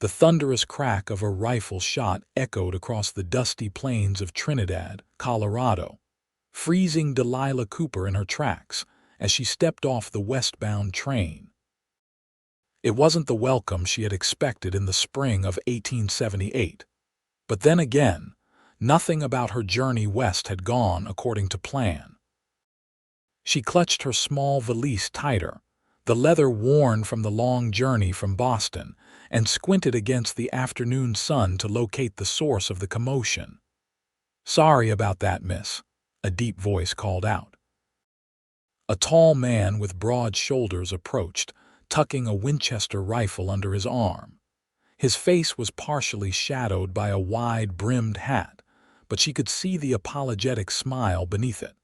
The thunderous crack of a rifle shot echoed across the dusty plains of Trinidad, Colorado, freezing Delilah Cooper in her tracks as she stepped off the westbound train. It wasn't the welcome she had expected in the spring of 1878. But then again, nothing about her journey west had gone according to plan. She clutched her small valise tighter, the leather worn from the long journey from Boston, and squinted against the afternoon sun to locate the source of the commotion. "Sorry about that, miss," a deep voice called out. A tall man with broad shoulders approached, tucking a Winchester rifle under his arm. His face was partially shadowed by a wide-brimmed hat, but she could see the apologetic smile beneath it.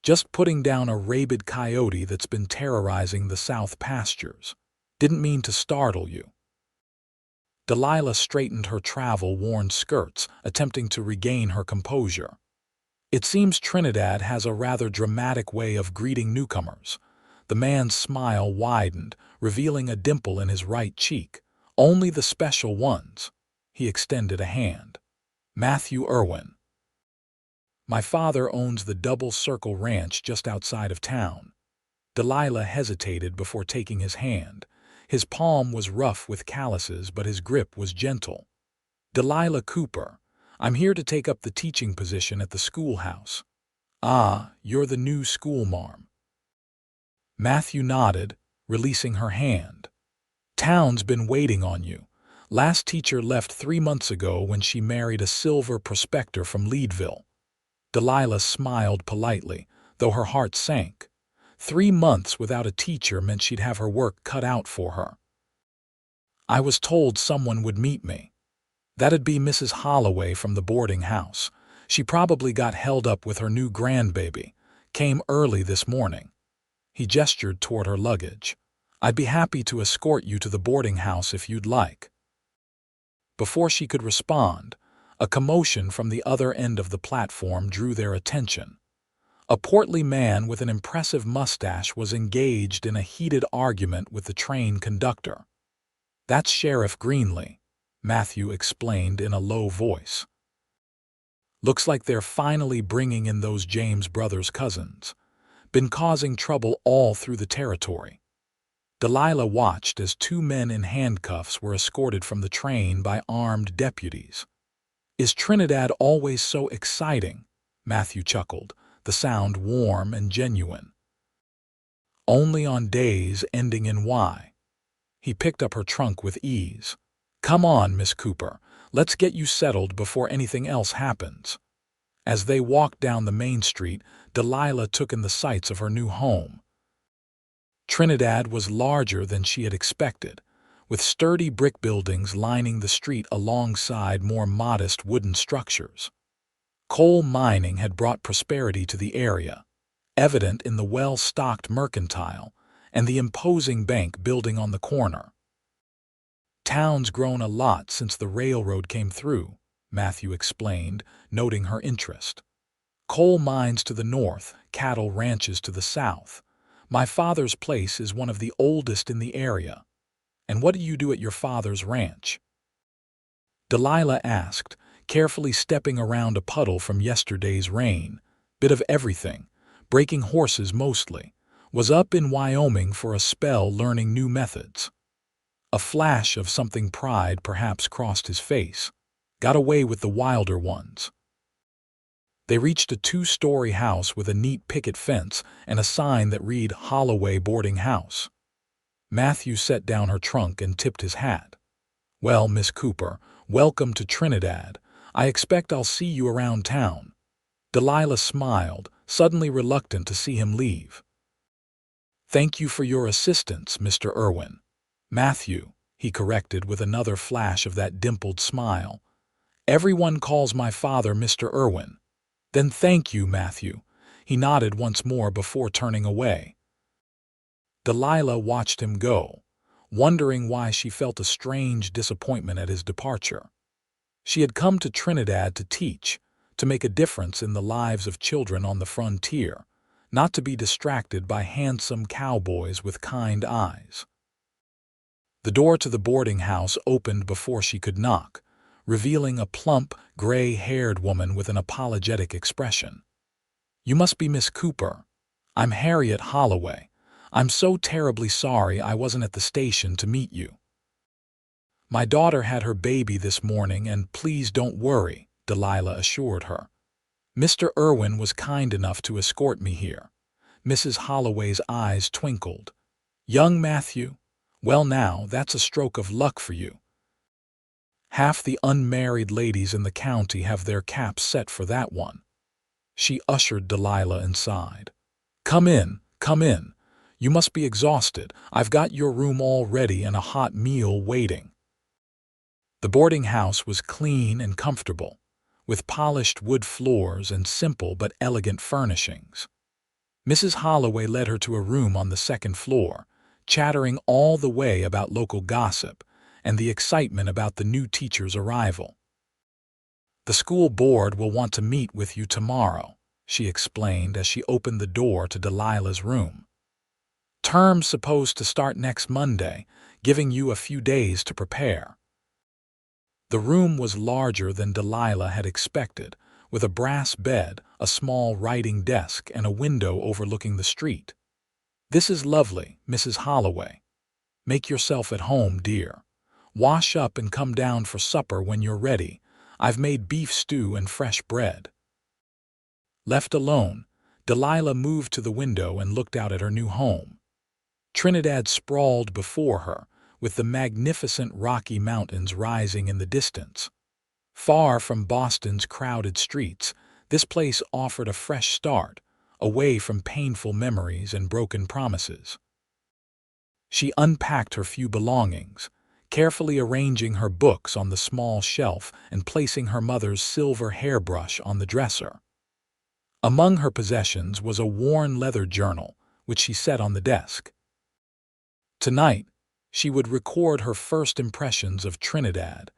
"Just putting down a rabid coyote that's been terrorizing the south pastures. Didn't mean to startle you." Delilah straightened her travel-worn skirts, attempting to regain her composure. "It seems Trinidad has a rather dramatic way of greeting newcomers." The man's smile widened, revealing a dimple in his right cheek. "Only the special ones." He extended a hand. "Matthew Irwin. My father owns the Double Circle Ranch just outside of town." Delilah hesitated before taking his hand. His palm was rough with calluses, but his grip was gentle. "Delilah Cooper. I'm here to take up the teaching position at the schoolhouse." "Ah, you're the new schoolmarm." Matthew nodded, releasing her hand. "Town's been waiting on you. Last teacher left 3 months ago when she married a silver prospector from Leadville." Delilah smiled politely, though her heart sank. 3 months without a teacher meant she'd have her work cut out for her. "I was told someone would meet me." "That'd be Mrs. Holloway from the boarding house. She probably got held up with her new grandbaby. Came early this morning." He gestured toward her luggage. "I'd be happy to escort you to the boarding house if you'd like." Before she could respond, a commotion from the other end of the platform drew their attention. A portly man with an impressive mustache was engaged in a heated argument with the train conductor. "That's Sheriff Greenlee," Matthew explained in a low voice. "Looks like they're finally bringing in those James brothers' cousins. Been causing trouble all through the territory." Delilah watched as 2 men in handcuffs were escorted from the train by armed deputies. "Is Trinidad always so exciting?" Matthew chuckled, the sound warm and genuine. "Only on days ending in Y." He picked up her trunk with ease. "Come on, Miss Cooper, let's get you settled before anything else happens." As they walked down the main street, Delilah took in the sights of her new home. Trinidad was larger than she had expected, with sturdy brick buildings lining the street alongside more modest wooden structures. Coal mining had brought prosperity to the area, evident in the well-stocked mercantile and the imposing bank building on the corner. "Town's grown a lot since the railroad came through," Matthew explained, noting her interest. "Coal mines to the north, cattle ranches to the south. My father's place is one of the oldest in the area." "And what do you do at your father's ranch?" Delilah asked, carefully stepping around a puddle from yesterday's rain. "Bit of everything. Breaking horses mostly. Was up in Wyoming for a spell learning new methods." A flash of something pride perhaps crossed his face. "Got away with the wilder ones." They reached a 2-story house with a neat picket fence and a sign that read Holloway Boarding House. Matthew set down her trunk and tipped his hat. "Well, Miss Cooper, welcome to Trinidad. I expect I'll see you around town." Delilah smiled, suddenly reluctant to see him leave. "Thank you for your assistance, Mr. Irwin." "Matthew," he corrected with another flash of that dimpled smile. "Everyone calls my father Mr. Irwin." "Then thank you, Matthew." He nodded once more before turning away. Delilah watched him go, wondering why she felt a strange disappointment at his departure. She had come to Trinidad to teach, to make a difference in the lives of children on the frontier, not to be distracted by handsome cowboys with kind eyes. The door to the boarding house opened before she could knock, revealing a plump, gray-haired woman with an apologetic expression. "You must be Miss Cooper. I'm Harriet Holloway. I'm so terribly sorry I wasn't at the station to meet you." "My daughter had her baby this morning, and please don't worry," Delilah assured her. "Mr. Irwin was kind enough to escort me here." Mrs. Holloway's eyes twinkled. "Young Matthew? Well now, that's a stroke of luck for you. Half the unmarried ladies in the county have their caps set for that one." She ushered Delilah inside. Come in, come in. You must be exhausted. I've got your room all ready and a hot meal waiting." The boarding house was clean and comfortable, with polished wood floors and simple but elegant furnishings. Mrs. Holloway led her to a room on the second floor, chattering all the way about local gossip and the excitement about the new teacher's arrival. "The school board will want to meet with you tomorrow," she explained as she opened the door to Delilah's room. "Term's supposed to start next Monday, giving you a few days to prepare." The room was larger than Delilah had expected, with a brass bed, a small writing desk, and a window overlooking the street. "This is lovely, Mrs. Holloway. Make yourself at home, dear. Wash up and come down for supper when you're ready. I've made beef stew and fresh bread." Left alone, Delilah moved to the window and looked out at her new home. Trinidad sprawled before her, with the magnificent Rocky Mountains rising in the distance. Far from Boston's crowded streets, this place offered a fresh start, away from painful memories and broken promises. She unpacked her few belongings, carefully arranging her books on the small shelf and placing her mother's silver hairbrush on the dresser. Among her possessions was a worn leather journal, which she set on the desk. Tonight, she would record her first impressions of Trinidad,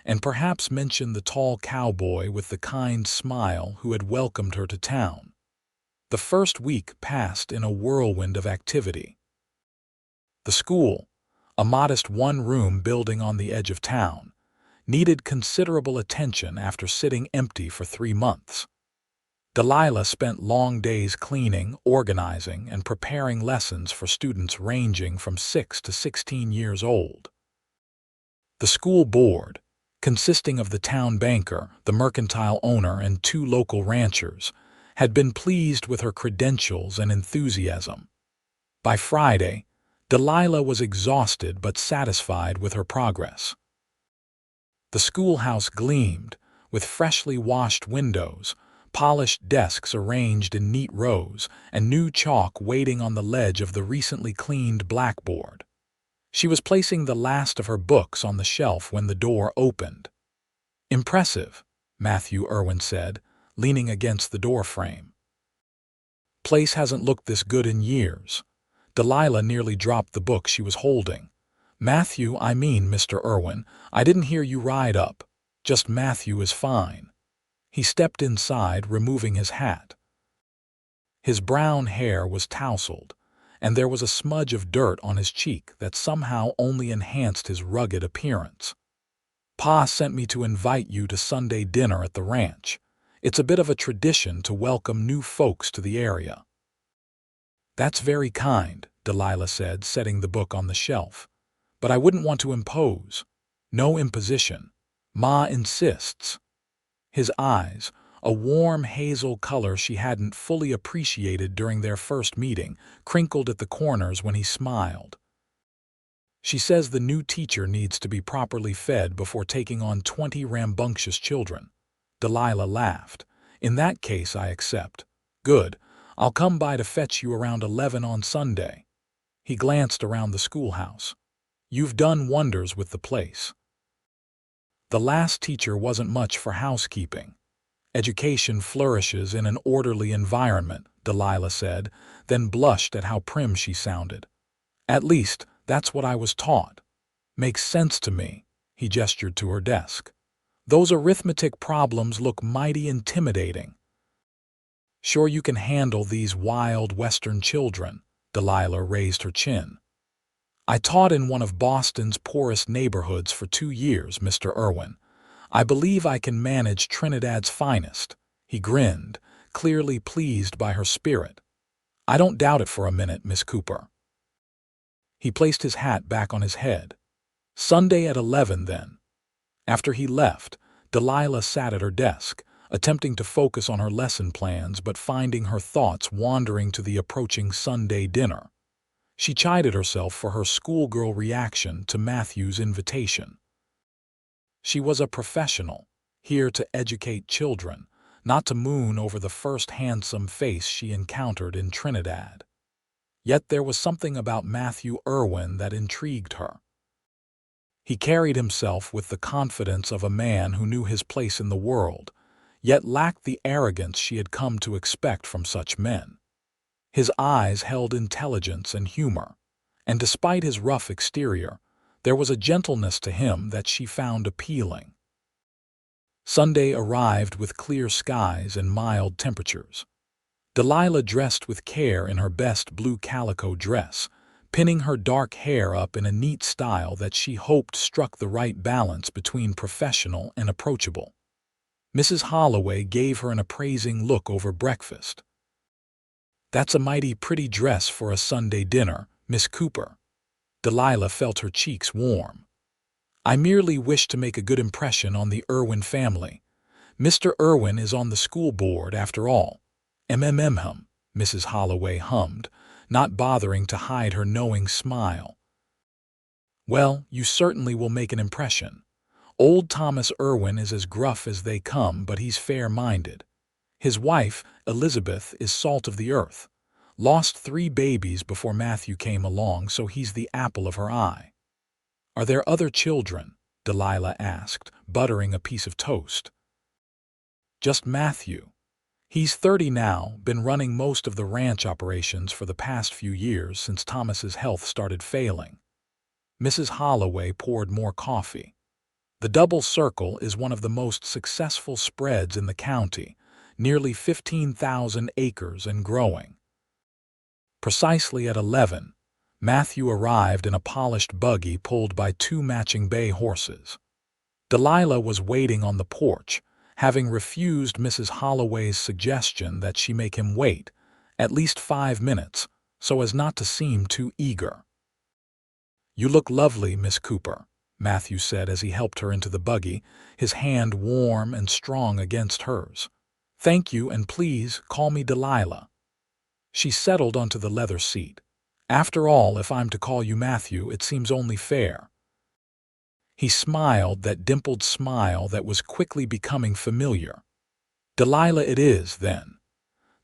and perhaps mention the tall cowboy with the kind smile who had welcomed her to town. The first week passed in a whirlwind of activity. The school, a modest one-room building on the edge of town, needed considerable attention after sitting empty for 3 months. Delilah spent long days cleaning, organizing, and preparing lessons for students ranging from 6 to 16 years old. The school board, consisting of the town banker, the mercantile owner, and 2 local ranchers, had been pleased with her credentials and enthusiasm. By Friday, Delilah was exhausted but satisfied with her progress. The schoolhouse gleamed, with freshly washed windows, polished desks arranged in neat rows, and new chalk waiting on the ledge of the recently cleaned blackboard. She was placing the last of her books on the shelf when the door opened. "Impressive," Matthew Irwin said, leaning against the doorframe. "Place hasn't looked this good in years." Delilah nearly dropped the book she was holding. I mean Mr. Irwin, I didn't hear you ride up. Just Matthew is fine." He stepped inside, removing his hat. His brown hair was tousled, and there was a smudge of dirt on his cheek that somehow only enhanced his rugged appearance. "Pa sent me to invite you to Sunday dinner at the ranch. It's a bit of a tradition to welcome new folks to the area." "That's very kind," Delilah said, setting the book on the shelf. "But I wouldn't want to impose. No imposition. Ma insists." His eyes, a warm hazel color she hadn't fully appreciated during their first meeting, crinkled at the corners when he smiled. "She says the new teacher needs to be properly fed before taking on 20 rambunctious children." Delilah laughed. "In that case, I accept." "Good. I'll come by to fetch you around 11 on Sunday." He glanced around the schoolhouse. "You've done wonders with the place." The last teacher wasn't much for housekeeping. "Education flourishes in an orderly environment," Delilah said, then blushed at how prim she sounded. "At least, that's what I was taught." "Makes sense to me." He gestured to her desk. "Those arithmetic problems look mighty intimidating." "Sure you can handle these wild Western children?" Delilah raised her chin. I taught in one of Boston's poorest neighborhoods for 2 years, Mr. Irwin. I believe I can manage Trinidad's finest. He grinned, clearly pleased by her spirit. I don't doubt it for a minute, Miss Cooper. He placed his hat back on his head. Sunday at 11, then. After he left, Delilah sat at her desk, attempting to focus on her lesson plans but finding her thoughts wandering to the approaching Sunday dinner. She chided herself for her schoolgirl reaction to Matthew's invitation. She was a professional, here to educate children, not to moon over the first handsome face she encountered in Trinidad. Yet there was something about Matthew Irwin that intrigued her. He carried himself with the confidence of a man who knew his place in the world, yet lacked the arrogance she had come to expect from such men. His eyes held intelligence and humor, and despite his rough exterior, there was a gentleness to him that she found appealing. Sunday arrived with clear skies and mild temperatures. Delilah dressed with care in her best blue calico dress, pinning her dark hair up in a neat style that she hoped struck the right balance between professional and approachable. Mrs. Holloway gave her an appraising look over breakfast. "That's a mighty pretty dress for a Sunday dinner, Miss Cooper." Delilah felt her cheeks warm. "I merely wish to make a good impression on the Irwin family. Mr. Irwin is on the school board, after all." Mrs. Holloway hummed, not bothering to hide her knowing smile. "Well, you certainly will make an impression. Old Thomas Irwin is as gruff as they come, but he's fair-minded. His wife, Elizabeth, is salt of the earth. Lost 3 babies before Matthew came along, so he's the apple of her eye." "Are there other children?" Delilah asked, buttering a piece of toast. "Just Matthew. He's 30 now, been running most of the ranch operations for the past few years since Thomas's health started failing." Mrs. Holloway poured more coffee. "The Double Circle is one of the most successful spreads in the county, nearly 15,000 acres and growing." Precisely at 11, Matthew arrived in a polished buggy pulled by 2 matching bay horses. Delilah was waiting on the porch, having refused Mrs. Holloway's suggestion that she make him wait at least 5 minutes so as not to seem too eager. "You look lovely, Miss Cooper," Matthew said as he helped her into the buggy, his hand warm and strong against hers. "Thank you, and please call me Delilah." She settled onto the leather seat. "After all, if I'm to call you Matthew, it seems only fair." He smiled that dimpled smile that was quickly becoming familiar. "Delilah it is, then."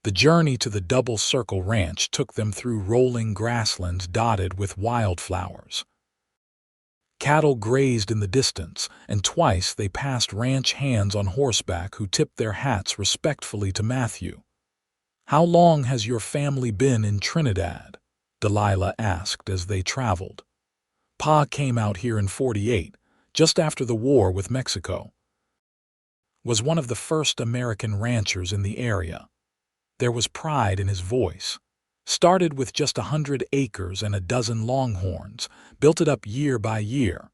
The journey to the Double Circle Ranch took them through rolling grasslands dotted with wildflowers. Cattle grazed in the distance, and twice they passed ranch hands on horseback who tipped their hats respectfully to Matthew. "How long has your family been in Trinidad?" Delilah asked as they traveled. "Pa came out here in '48, just after the war with Mexico. Was one of the first American ranchers in the area." There was pride in his voice. "Started with just 100 acres and a dozen longhorns, built it up year by year.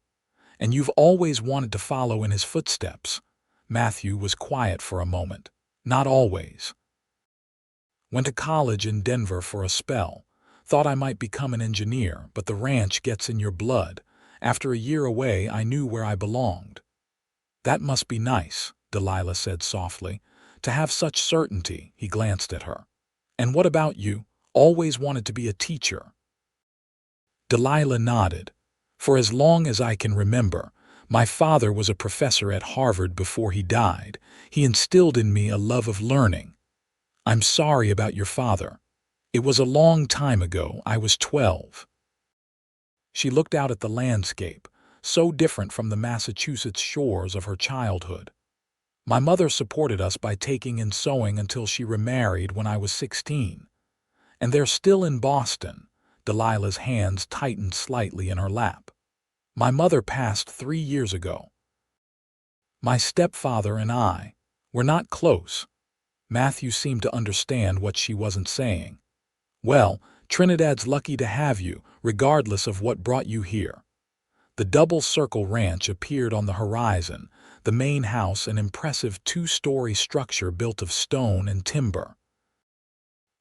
And you've always wanted to follow in his footsteps." Matthew was quiet for a moment. "Not always. Went to college in Denver for a spell. Thought I might become an engineer, but the ranch gets in your blood. After a year away, I knew where I belonged." "That must be nice," Delilah said softly. "To have such certainty." He glanced at her. "And what about you? Always wanted to be a teacher?" Delilah nodded. "For as long as I can remember, my father was a professor at Harvard before he died. He instilled in me a love of learning." "I'm sorry about your father." "It was a long time ago. I was 12. She looked out at the landscape, so different from the Massachusetts shores of her childhood. "My mother supported us by taking in sewing until she remarried when I was 16. And they're still in Boston." Delilah's hands tightened slightly in her lap. "My mother passed 3 years ago. My stepfather and I were not close." Matthew seemed to understand what she wasn't saying. "Well, Trinidad's lucky to have you, regardless of what brought you here." The Double Circle Ranch appeared on the horizon, the main house an impressive two-story structure built of stone and timber.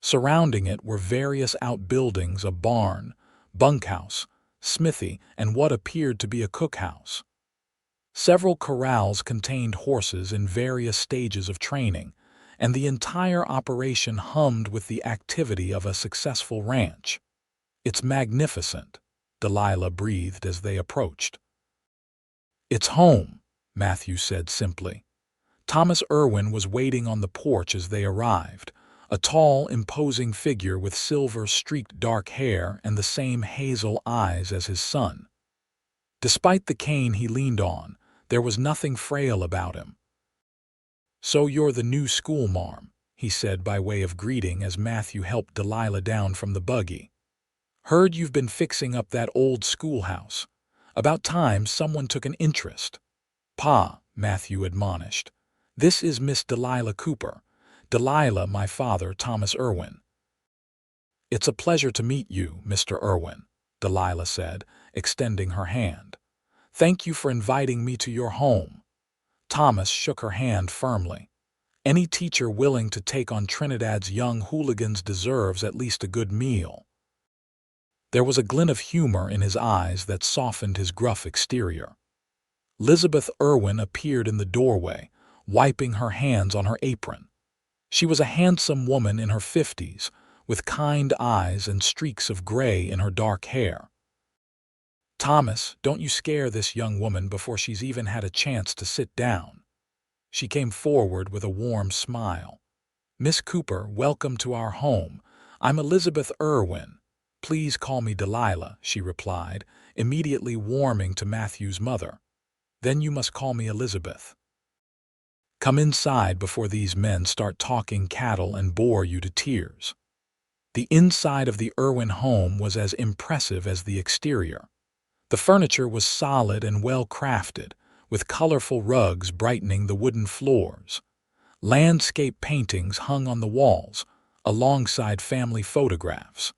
Surrounding it were various outbuildings, a barn, bunkhouse, smithy, and what appeared to be a cookhouse. Several corrals contained horses in various stages of training, and the entire operation hummed with the activity of a successful ranch. "It's magnificent," Delilah breathed as they approached. "It's home," Matthew said simply. Thomas Irwin was waiting on the porch as they arrived, a tall, imposing figure with silver-streaked dark hair and the same hazel eyes as his son. Despite the cane he leaned on, there was nothing frail about him. "So you're the new schoolmarm," he said by way of greeting as Matthew helped Delilah down from the buggy. "Heard you've been fixing up that old schoolhouse. About time someone took an interest." "Pa," Matthew admonished, "this is Miss Delilah Cooper. Delilah, my father, Thomas Irwin." "It's a pleasure to meet you, Mr. Irwin," Delilah said, extending her hand. "Thank you for inviting me to your home." Thomas shook her hand firmly. "Any teacher willing to take on Trinidad's young hooligans deserves at least a good meal." There was a glint of humor in his eyes that softened his gruff exterior. Elizabeth Irwin appeared in the doorway, wiping her hands on her apron. She was a handsome woman in her 50s, with kind eyes and streaks of gray in her dark hair. "Thomas, don't you scare this young woman before she's even had a chance to sit down." She came forward with a warm smile. "Miss Cooper, welcome to our home. I'm Elizabeth Irwin. Please call me Delilah," she replied, immediately warming to Matthew's mother. "Then you must call me Elizabeth. Come inside before these men start talking cattle and bore you to tears." The inside of the Irwin home was as impressive as the exterior. The furniture was solid and well-crafted, with colorful rugs brightening the wooden floors. Landscape paintings hung on the walls, alongside family photographs.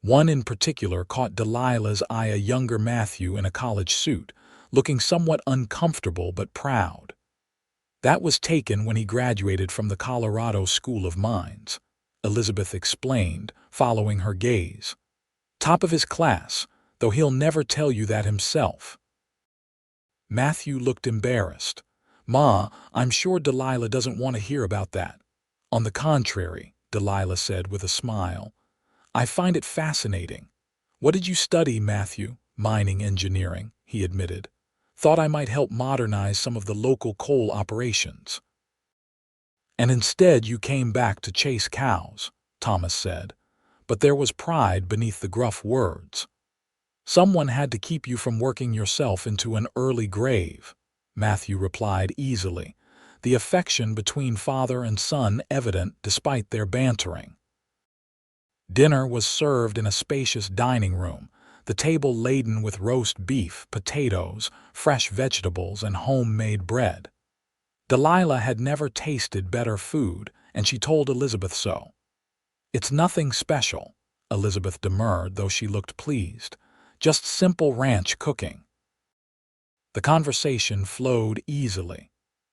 One in particular caught Delilah's eye, a younger Matthew in a college suit, looking somewhat uncomfortable but proud. "That was taken when he graduated from the Colorado School of Mines," Elizabeth explained, following her gaze. "Top of his class, though he'll never tell you that himself." Matthew looked embarrassed. "Ma, I'm sure Delilah doesn't want to hear about that." "On the contrary," Delilah said with a smile, "I find it fascinating." "What did you study, Matthew?" "Mining engineering," he admitted. "Thought I might help modernize some of the local coal operations." "And instead you came back to chase cows," Thomas said. But there was pride beneath the gruff words. "Someone had to keep you from working yourself into an early grave," Matthew replied easily, the affection between father and son evident despite their bantering. Dinner was served in a spacious dining room, the table laden with roast beef, potatoes, fresh vegetables, and homemade bread. Delilah had never tasted better food, and she told Elizabeth so. "It's nothing special," Elizabeth demurred, though she looked pleased. "Just simple ranch cooking." The conversation flowed easily,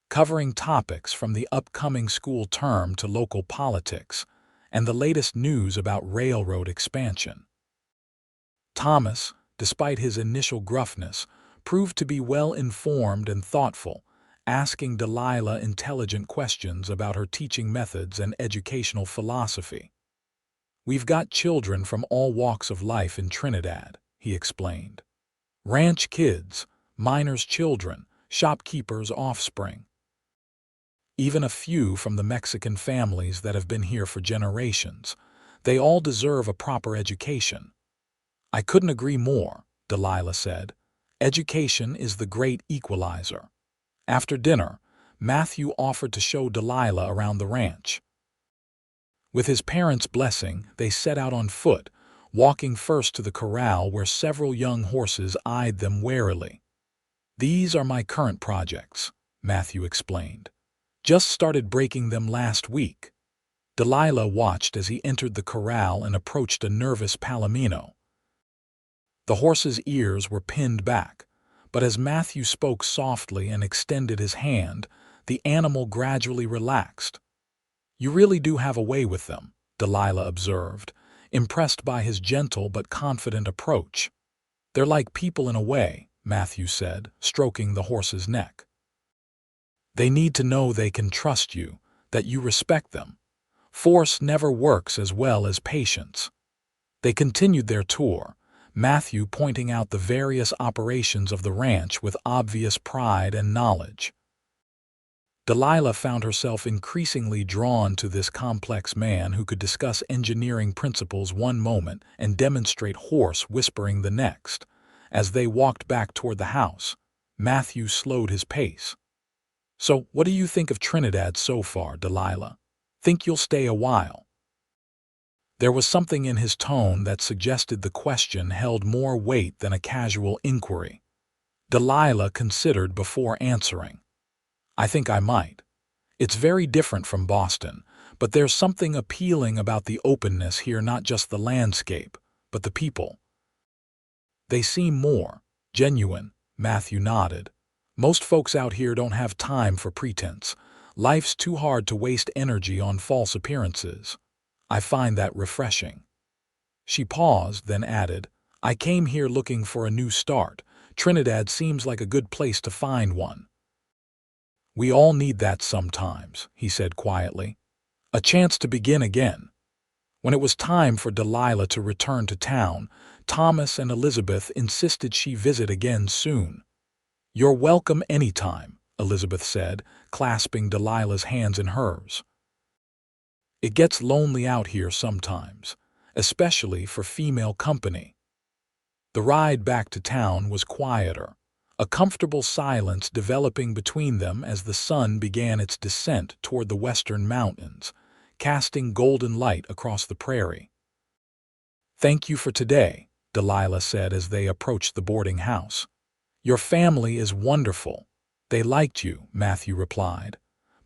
covering topics from the upcoming school term to local politics and the latest news about railroad expansion. Thomas, despite his initial gruffness, proved to be well-informed and thoughtful, asking Delilah intelligent questions about her teaching methods and educational philosophy. "We've got children from all walks of life in Trinidad," he explained. "Ranch kids, miners' children, shopkeepers' offspring. Even a few from the Mexican families that have been here for generations. They all deserve a proper education." "I couldn't agree more," Delilah said. "Education is the great equalizer." After dinner, Matthew offered to show Delilah around the ranch. With his parents' blessing, they set out on foot, walking first to the corral where several young horses eyed them warily. "These are my current projects," Matthew explained. "Just started breaking them last week." Delilah watched as he entered the corral and approached a nervous palomino. The horse's ears were pinned back, but as Matthew spoke softly and extended his hand, the animal gradually relaxed. "You really do have a way with them," Delilah observed, impressed by his gentle but confident approach. "They're like people in a way," Matthew said, stroking the horse's neck. "They need to know they can trust you, that you respect them. Force never works as well as patience." They continued their tour, Matthew pointing out the various operations of the ranch with obvious pride and knowledge. Delilah found herself increasingly drawn to this complex man who could discuss engineering principles one moment and demonstrate horse whispering the next. As they walked back toward the house, Matthew slowed his pace. "So, what do you think of Trinidad so far, Delilah? Think you'll stay a while?" There was something in his tone that suggested the question held more weight than a casual inquiry. Delilah considered before answering. "I think I might. It's very different from Boston, but there's something appealing about the openness here, not just the landscape, but the people. They seem more genuine," Matthew nodded. "Most folks out here don't have time for pretense. Life's too hard to waste energy on false appearances. I find that refreshing." She paused, then added, "I came here looking for a new start. Trinidad seems like a good place to find one." "We all need that sometimes," he said quietly. "A chance to begin again." When it was time for Delilah to return to town, Thomas and Elizabeth insisted she visit again soon. "You're welcome anytime," Elizabeth said, clasping Delilah's hands in hers. "It gets lonely out here sometimes, especially for female company." The ride back to town was quieter, a comfortable silence developing between them as the sun began its descent toward the western mountains, casting golden light across the prairie. "Thank you for today," Delilah said as they approached the boarding house. "Your family is wonderful." "They liked you," Matthew replied.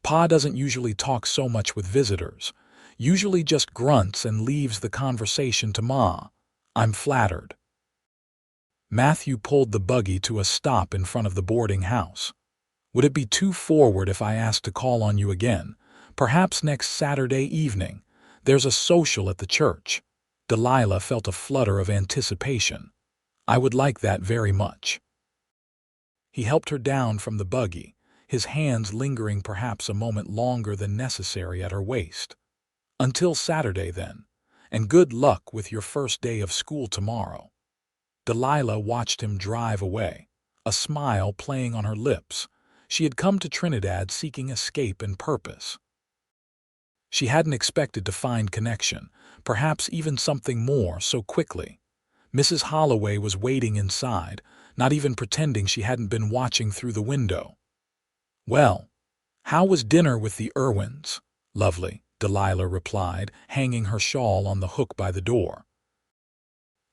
"Pa doesn't usually talk so much with visitors, usually just grunts and leaves the conversation to Ma. I'm flattered." Matthew pulled the buggy to a stop in front of the boarding house. "Would it be too forward if I asked to call on you again? Perhaps next Saturday evening. There's a social at the church." Delilah felt a flutter of anticipation. "I would like that very much." He helped her down from the buggy, his hands lingering perhaps a moment longer than necessary at her waist. "Until Saturday, then, and good luck with your first day of school tomorrow." Delilah watched him drive away, a smile playing on her lips. She had come to Trinidad seeking escape and purpose. She hadn't expected to find connection, perhaps even something more, so quickly. Mrs. Holloway was waiting inside, not even pretending she hadn't been watching through the window. "Well, how was dinner with the Irwins?" "Lovely," Delilah replied, hanging her shawl on the hook by the door.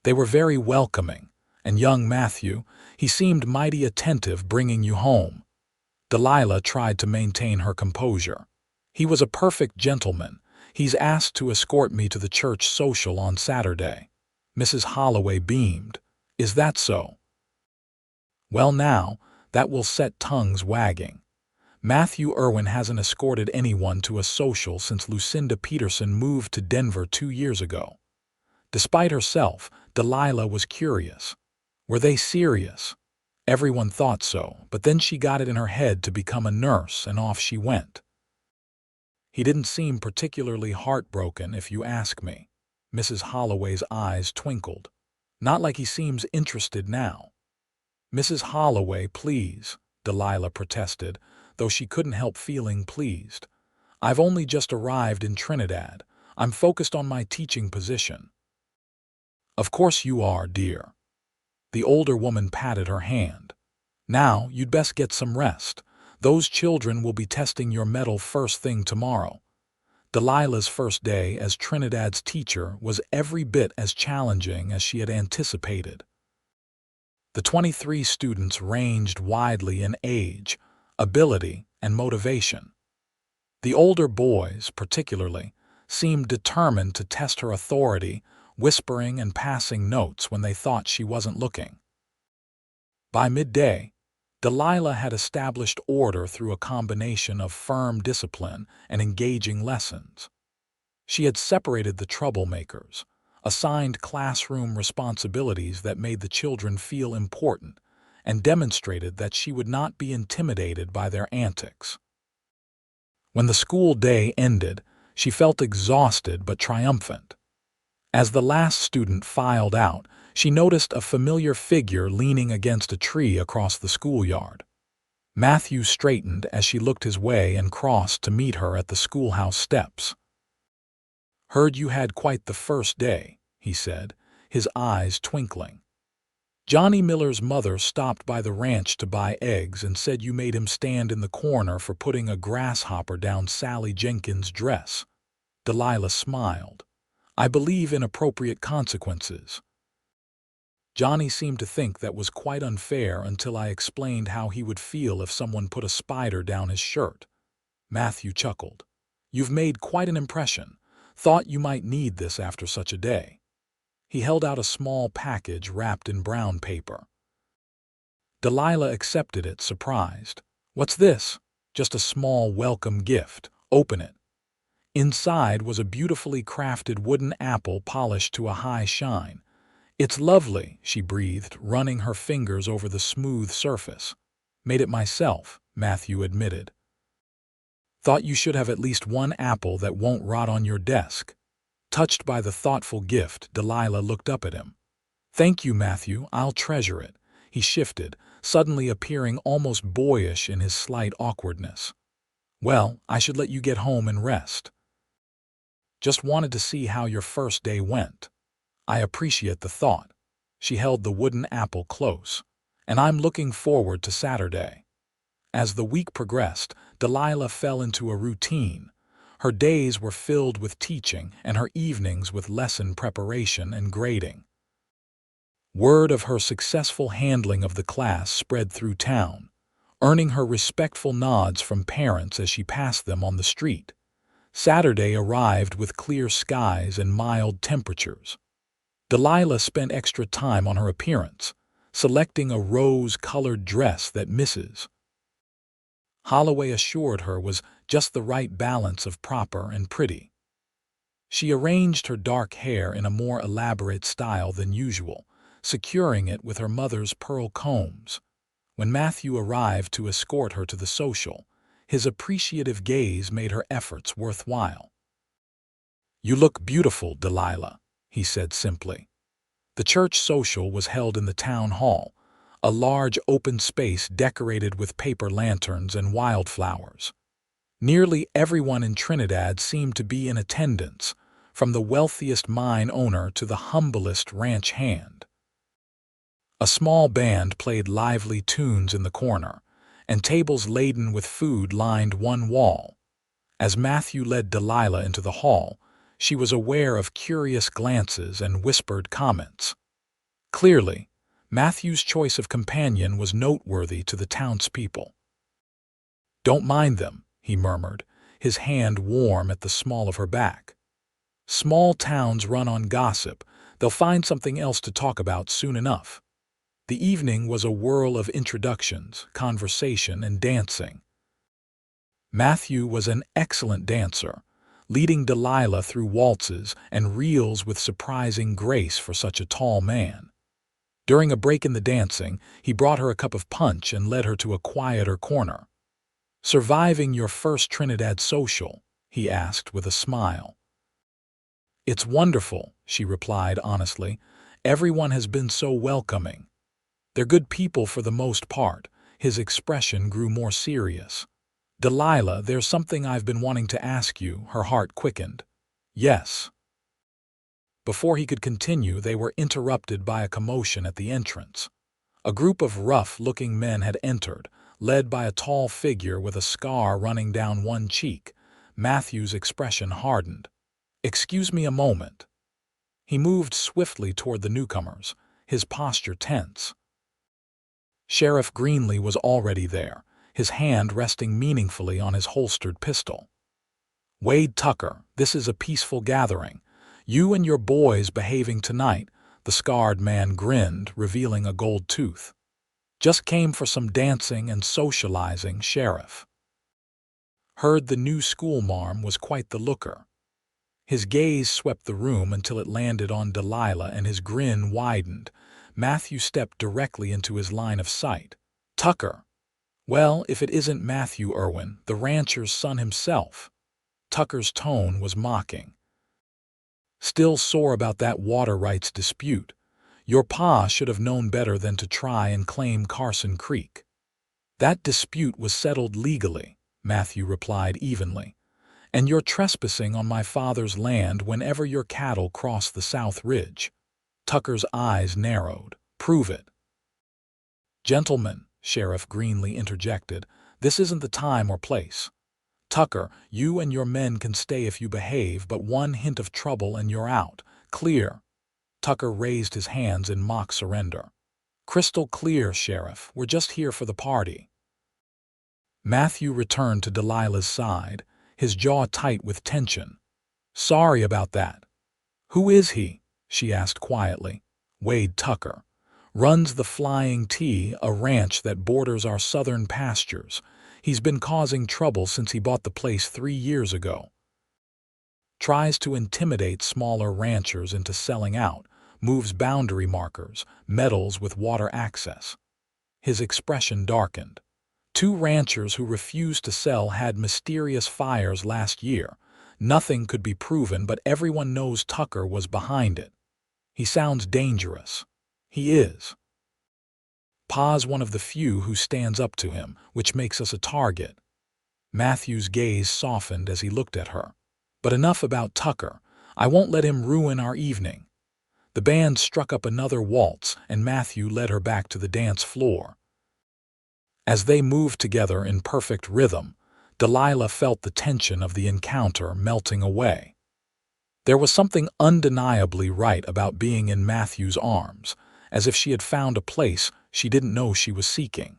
"They were very welcoming, and young Matthew, he seemed mighty attentive bringing you home." Delilah tried to maintain her composure. "He was a perfect gentleman. He's asked to escort me to the church social on Saturday." Mrs. Holloway beamed. "Is that so? Well now, that will set tongues wagging. Matthew Irwin hasn't escorted anyone to a social since Lucinda Peterson moved to Denver 2 years ago." Despite herself, Delilah was curious. Were they serious? Everyone thought so, but then she got it in her head to become a nurse, and off she went. "He didn't seem particularly heartbroken, if you ask me." Mrs. Holloway's eyes twinkled. "Not like he seems interested now." "Mrs. Holloway, please," Delilah protested, though she couldn't help feeling pleased. "I've only just arrived in Trinidad. I'm focused on my teaching position." "Of course you are, dear." The older woman patted her hand. "Now, you'd best get some rest. Those children will be testing your mettle first thing tomorrow." Delilah's first day as Trinidad's teacher was every bit as challenging as she had anticipated. The 23 students ranged widely in age, ability, and motivation. The older boys, particularly, seemed determined to test her authority, whispering and passing notes when they thought she wasn't looking. By midday, Delilah had established order through a combination of firm discipline and engaging lessons. She had separated the troublemakers, assigned classroom responsibilities that made the children feel important, and demonstrated that she would not be intimidated by their antics. When the school day ended, she felt exhausted but triumphant. As the last student filed out, she noticed a familiar figure leaning against a tree across the schoolyard. Matthew straightened as she looked his way and crossed to meet her at the schoolhouse steps. "Heard you had quite the first day," he said, his eyes twinkling. "Johnny Miller's mother stopped by the ranch to buy eggs and said you made him stand in the corner for putting a grasshopper down Sally Jenkins' dress." Delilah smiled. "I believe in appropriate consequences." "Johnny seemed to think that was quite unfair until I explained how he would feel if someone put a spider down his shirt." Matthew chuckled. "You've made quite an impression. Thought you might need this after such a day." He held out a small package wrapped in brown paper. Delilah accepted it, surprised. "What's this?" "Just a small welcome gift. Open it." Inside was a beautifully crafted wooden apple polished to a high shine. "It's lovely," she breathed, running her fingers over the smooth surface. "Made it myself," Matthew admitted. "Thought you should have at least one apple that won't rot on your desk." Touched by the thoughtful gift, Delilah looked up at him. "Thank you, Matthew. I'll treasure it." He shifted, suddenly appearing almost boyish in his slight awkwardness. "Well, I should let you get home and rest. Just wanted to see how your first day went." "I appreciate the thought." She held the wooden apple close. "And I'm looking forward to Saturday." As the week progressed, Delilah fell into a routine. Her days were filled with teaching and her evenings with lesson preparation and grading. Word of her successful handling of the class spread through town, earning her respectful nods from parents as she passed them on the street. Saturday arrived with clear skies and mild temperatures. Delilah spent extra time on her appearance, selecting a rose-colored dress that Mrs. Holloway assured her was just the right balance of proper and pretty. She arranged her dark hair in a more elaborate style than usual, securing it with her mother's pearl combs. When Matthew arrived to escort her to the social, his appreciative gaze made her efforts worthwhile. "You look beautiful, Delilah," he said simply. The church social was held in the town hall, a large open space decorated with paper lanterns and wildflowers. Nearly everyone in Trinidad seemed to be in attendance, from the wealthiest mine owner to the humblest ranch hand. A small band played lively tunes in the corner, and tables laden with food lined one wall. As Matthew led Delilah into the hall, she was aware of curious glances and whispered comments. Clearly, Matthew's choice of companion was noteworthy to the townspeople. "Don't mind them," he murmured, his hand warm at the small of her back. "Small towns run on gossip. They'll find something else to talk about soon enough." The evening was a whirl of introductions, conversation, and dancing. Matthew was an excellent dancer, leading Delilah through waltzes and reels with surprising grace for such a tall man. During a break in the dancing, he brought her a cup of punch and led her to a quieter corner. "Surviving your first Trinidad social?" he asked with a smile. "It's wonderful," she replied honestly. "Everyone has been so welcoming. They're good people for the most part." His expression grew more serious. "Delilah, there's something I've been wanting to ask you." Her heart quickened. "Yes." Before he could continue, they were interrupted by a commotion at the entrance. A group of rough-looking men had entered, led by a tall figure with a scar running down one cheek. Matthew's expression hardened. "Excuse me a moment." He moved swiftly toward the newcomers, his posture tense. Sheriff Greenlee was already there, his hand resting meaningfully on his holstered pistol. Wade Tucker, this is a peaceful gathering. You and your boys behaving tonight, the scarred man grinned, revealing a gold tooth. Just came for some dancing and socializing, Sheriff. Heard the new schoolmarm was quite the looker. His gaze swept the room until it landed on Delilah and his grin widened. Matthew stepped directly into his line of sight. Tucker. Well, if it isn't Matthew Irwin, the rancher's son himself. Tucker's tone was mocking. Still sore about that water rights dispute. Your pa should have known better than to try and claim Carson Creek. That dispute was settled legally, Matthew replied evenly. And you're trespassing on my father's land whenever your cattle cross the South Ridge. Tucker's eyes narrowed. Prove it. Gentlemen, Sheriff Greenlee interjected, this isn't the time or place. Tucker, you and your men can stay if you behave, but one hint of trouble and you're out. Clear. Tucker raised his hands in mock surrender. Crystal clear, Sheriff. We're just here for the party. Matthew returned to Delilah's side, his jaw tight with tension. Sorry about that. Who is he? She asked quietly. Wade Tucker. Runs the Flying T, a ranch that borders our southern pastures. He's been causing trouble since he bought the place 3 years ago. Tries to intimidate smaller ranchers into selling out, moves boundary markers, meddles with water access. His expression darkened. 2 ranchers who refused to sell had mysterious fires last year. Nothing could be proven, but everyone knows Tucker was behind it. He sounds dangerous. He is. Pa's one of the few who stands up to him, which makes us a target. Matthew's gaze softened as he looked at her. But enough about Tucker. I won't let him ruin our evening. The band struck up another waltz, and Matthew led her back to the dance floor. As they moved together in perfect rhythm, Delilah felt the tension of the encounter melting away. There was something undeniably right about being in Matthew's arms, as if she had found a place she didn't know she was seeking.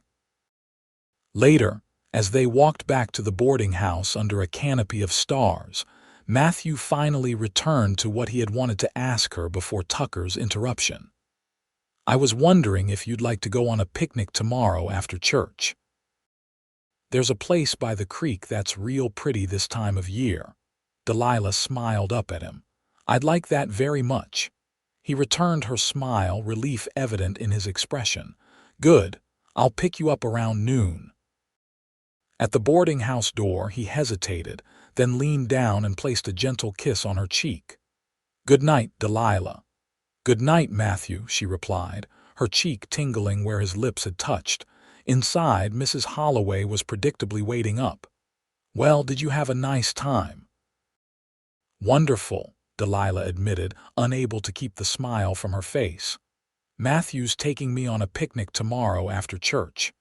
Later, as they walked back to the boarding house under a canopy of stars, Matthew finally returned to what he had wanted to ask her before Tucker's interruption. I was wondering if you'd like to go on a picnic tomorrow after church. There's a place by the creek that's real pretty this time of year. Delilah smiled up at him. I'd like that very much. He returned her smile, relief evident in his expression. Good. I'll pick you up around noon. At the boarding house door, he hesitated, then leaned down and placed a gentle kiss on her cheek. Good night, Delilah. Good night, Matthew, she replied, her cheek tingling where his lips had touched. Inside, Mrs. Holloway was predictably waiting up. Well, did you have a nice time? Wonderful, Delilah admitted, unable to keep the smile from her face. Matthew's taking me on a picnic tomorrow after church.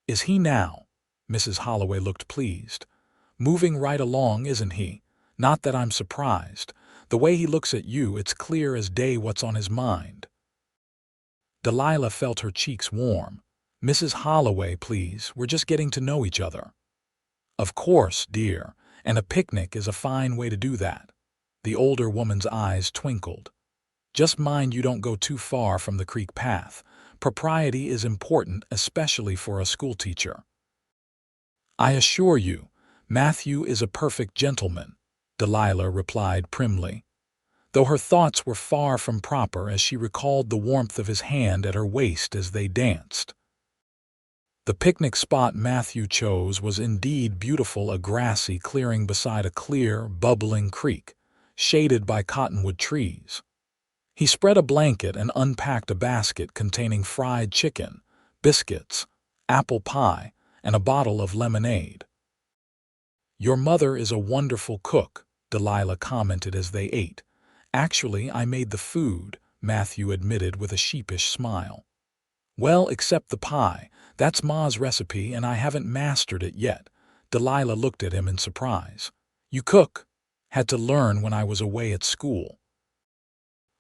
Is he now? Mrs. Holloway looked pleased. Moving right along, isn't he? Not that I'm surprised. The way he looks at you, it's clear as day what's on his mind. Delilah felt her cheeks warm. Mrs. Holloway, please, we're just getting to know each other. Of course, dear, and a picnic is a fine way to do that. The older woman's eyes twinkled. Just mind you don't go too far from the creek path. Propriety is important, especially for a schoolteacher. I assure you, Matthew is a perfect gentleman, Delilah replied primly, though her thoughts were far from proper as she recalled the warmth of his hand at her waist as they danced. The picnic spot Matthew chose was indeed beautiful, a grassy clearing beside a clear, bubbling creek, shaded by cottonwood trees. He spread a blanket and unpacked a basket containing fried chicken, biscuits, apple pie, and a bottle of lemonade. Your mother is a wonderful cook, Delilah commented as they ate. Actually, I made the food, Matthew admitted with a sheepish smile. Well, except the pie. That's Ma's recipe and I haven't mastered it yet. Delilah looked at him in surprise. You cook? Had to learn when I was away at school.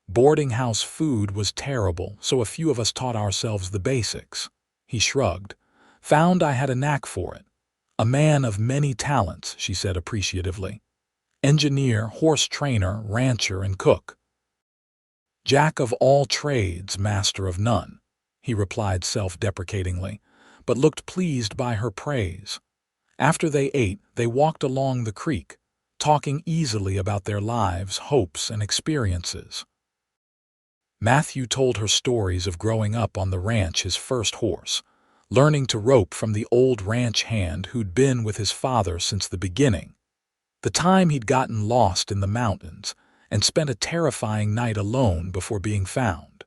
Boarding house food was terrible, so a few of us taught ourselves the basics. He shrugged. Found I had a knack for it. A man of many talents, she said appreciatively. Engineer, horse trainer, rancher, and cook. Jack of all trades, master of none, he replied self-deprecatingly, but looked pleased by her praise. After they ate, they walked along the creek, talking easily about their lives, hopes, and experiences. Matthew told her stories of growing up on the ranch, his first horse, learning to rope from the old ranch hand who'd been with his father since the beginning, the time he'd gotten lost in the mountains and spent a terrifying night alone before being found.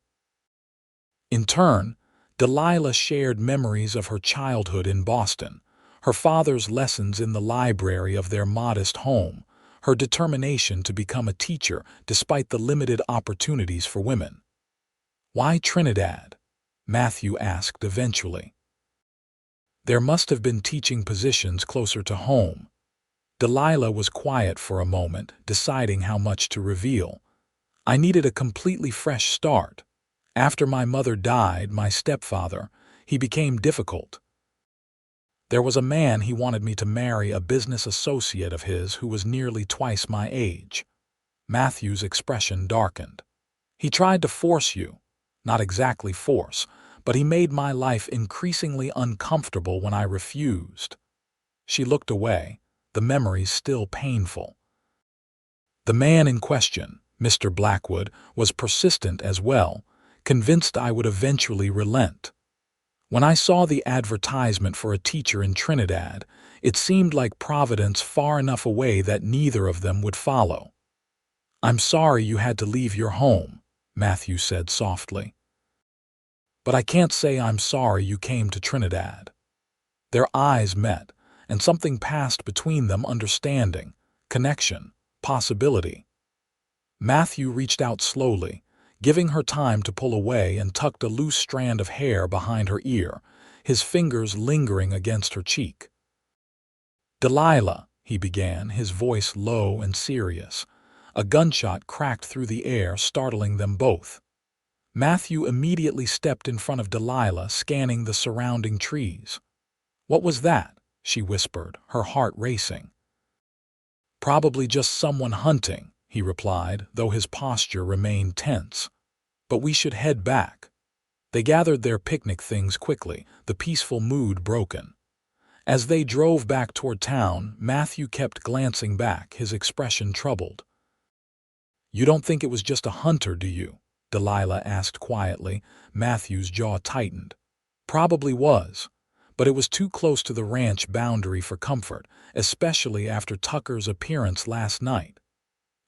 In turn, Delilah shared memories of her childhood in Boston, her father's lessons in the library of their modest home, her determination to become a teacher despite the limited opportunities for women. "Why Trinidad?" Matthew asked eventually. "There must have been teaching positions closer to home." Delilah was quiet for a moment, deciding how much to reveal. "I needed a completely fresh start. After my mother died, my stepfather, he became difficult. There was a man he wanted me to marry, a business associate of his who was nearly twice my age." Matthew's expression darkened. "He tried to force you. Not exactly force, but he made my life increasingly uncomfortable when I refused." She looked away, the memories still painful. "The man in question, Mr. Blackwood, was persistent as well, convinced I would eventually relent. When I saw the advertisement for a teacher in Trinidad, it seemed like Providence far enough away that neither of them would follow." "I'm sorry you had to leave your home," Matthew said softly. "But I can't say I'm sorry you came to Trinidad." Their eyes met, and something passed between them, understanding, connection, possibility. Matthew reached out slowly, giving her time to pull away, and tucked a loose strand of hair behind her ear, his fingers lingering against her cheek. "Delilah," he began, his voice low and serious. A gunshot cracked through the air, startling them both. Matthew immediately stepped in front of Delilah, scanning the surrounding trees. "What was that?" she whispered, her heart racing. "Probably just someone hunting," he replied, though his posture remained tense. "But we should head back." They gathered their picnic things quickly, the peaceful mood broken. As they drove back toward town, Matthew kept glancing back, his expression troubled. "You don't think it was just a hunter, do you?" Delilah asked quietly. Matthew's jaw tightened. "Probably was, but it was too close to the ranch boundary for comfort, especially after Tucker's appearance last night.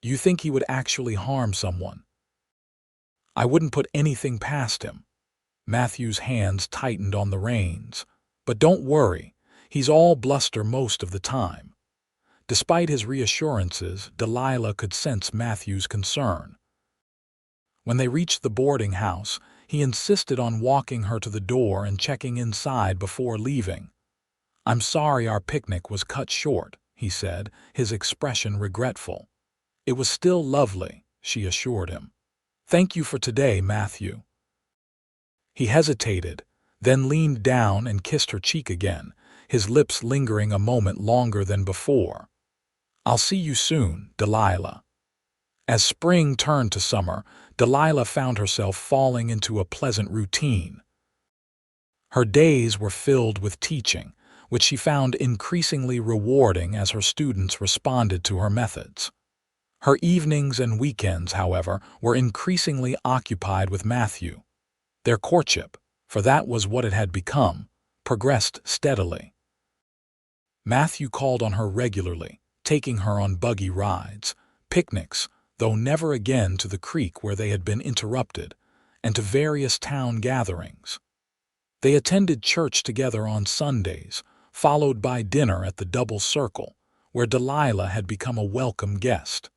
You think he would actually harm someone?" "I wouldn't put anything past him." Matthew's hands tightened on the reins. "But don't worry, he's all bluster most of the time." Despite his reassurances, Delilah could sense Matthew's concern. When they reached the boarding house, he insisted on walking her to the door and checking inside before leaving. "I'm sorry our picnic was cut short," he said, his expression regretful. "It was still lovely," she assured him. "Thank you for today, Matthew." He hesitated, then leaned down and kissed her cheek again, his lips lingering a moment longer than before. "I'll see you soon, Delilah." As spring turned to summer, Delilah found herself falling into a pleasant routine. Her days were filled with teaching, which she found increasingly rewarding as her students responded to her methods. Her evenings and weekends, however, were increasingly occupied with Matthew. Their courtship, for that was what it had become, progressed steadily. Matthew called on her regularly, taking her on buggy rides, picnics, though never again to the creek where they had been interrupted, and to various town gatherings. They attended church together on Sundays, followed by dinner at the Double Circle, where Delilah had become a welcome guest.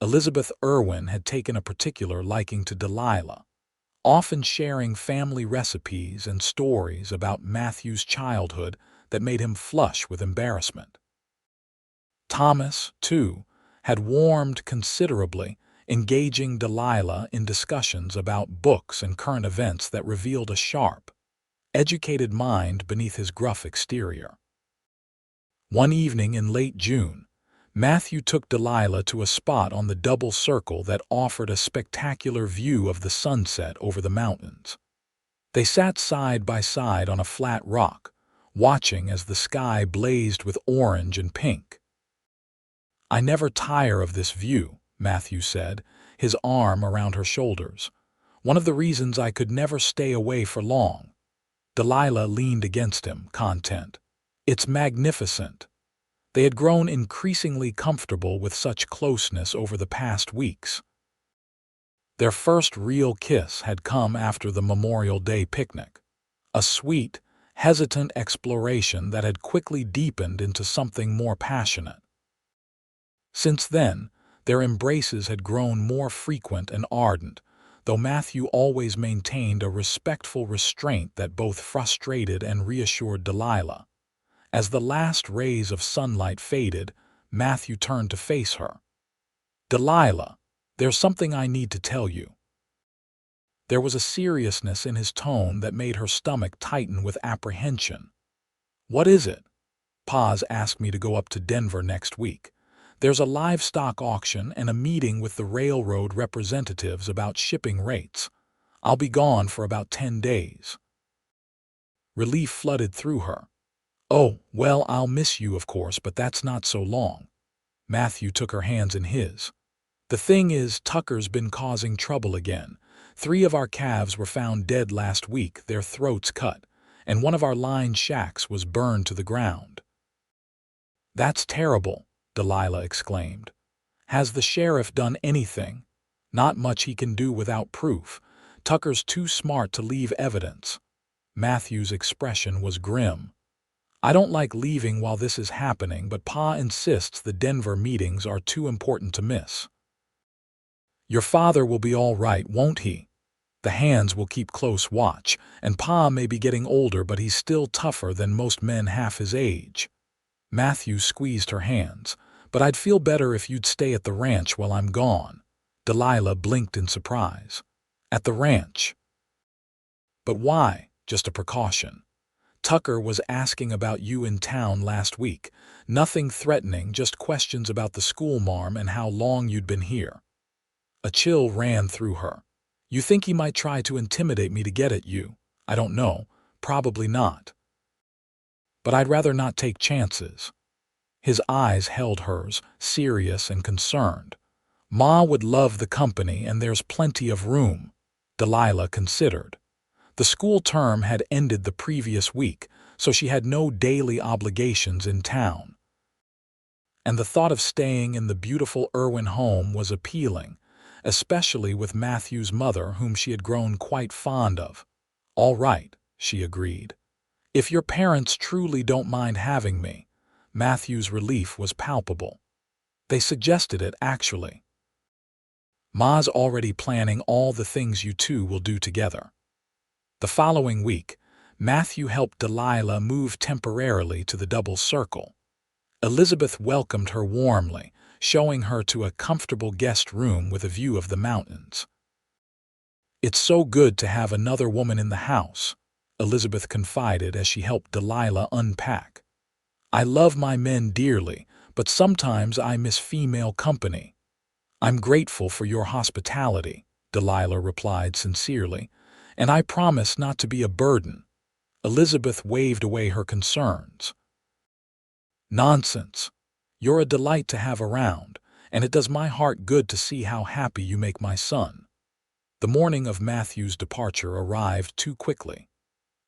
Elizabeth Irwin had taken a particular liking to Delilah, often sharing family recipes and stories about Matthew's childhood that made him flush with embarrassment. Thomas, too, had warmed considerably, engaging Delilah in discussions about books and current events that revealed a sharp, educated mind beneath his gruff exterior. One evening in late June, Matthew took Delilah to a spot on the double circle that offered a spectacular view of the sunset over the mountains. They sat side by side on a flat rock, watching as the sky blazed with orange and pink. "I never tire of this view," Matthew said, his arm around her shoulders. "One of the reasons I could never stay away for long." Delilah leaned against him, content. "It's magnificent." They had grown increasingly comfortable with such closeness over the past weeks. Their first real kiss had come after the Memorial Day picnic, a sweet, hesitant exploration that had quickly deepened into something more passionate. Since then, their embraces had grown more frequent and ardent, though Matthew always maintained a respectful restraint that both frustrated and reassured Delilah. As the last rays of sunlight faded, Matthew turned to face her. "Delilah, there's something I need to tell you." There was a seriousness in his tone that made her stomach tighten with apprehension. "What is it?" "Pa's asked me to go up to Denver next week. There's a livestock auction and a meeting with the railroad representatives about shipping rates. I'll be gone for about 10 days. Relief flooded through her. "Oh, well, I'll miss you, of course, but that's not so long." Matthew took her hands in his. "The thing is, Tucker's been causing trouble again. 3 of our calves were found dead last week, their throats cut, and one of our line shacks was burned to the ground." "That's terrible," Delilah exclaimed. "Has the sheriff done anything?" "Not much he can do without proof. Tucker's too smart to leave evidence." Matthew's expression was grim. "I don't like leaving while this is happening, but Pa insists the Denver meetings are too important to miss." "Your father will be all right, won't he? The hands will keep close watch, and Pa may be getting older, but he's still tougher than most men half his age." Matthew squeezed her hands. "But I'd feel better if you'd stay at the ranch while I'm gone." Delilah blinked in surprise. "At the ranch?" "But why?" "Just a precaution. Tucker was asking about you in town last week. Nothing threatening, just questions about the schoolmarm and how long you'd been here." A chill ran through her. "You think he might try to intimidate me to get at you?" "I don't know. Probably not. But I'd rather not take chances." His eyes held hers, serious and concerned. "Ma would love the company, and there's plenty of room." Delilah considered. The school term had ended the previous week, so she had no daily obligations in town. And the thought of staying in the beautiful Irwin home was appealing, especially with Matthew's mother, whom she had grown quite fond of. "All right," she agreed. "If your parents truly don't mind having me." Matthew's relief was palpable. "They suggested it, actually. Ma's already planning all the things you two will do together." The following week, Matthew helped Delilah move temporarily to the double circle. Elizabeth welcomed her warmly, showing her to a comfortable guest room with a view of the mountains. "It's so good to have another woman in the house," Elizabeth confided as she helped Delilah unpack. "I love my men dearly, but sometimes I miss female company." "I'm grateful for your hospitality," Delilah replied sincerely, "and I promise not to be a burden." Elizabeth waved away her concerns. "Nonsense. You're a delight to have around, and it does my heart good to see how happy you make my son." The morning of Matthew's departure arrived too quickly.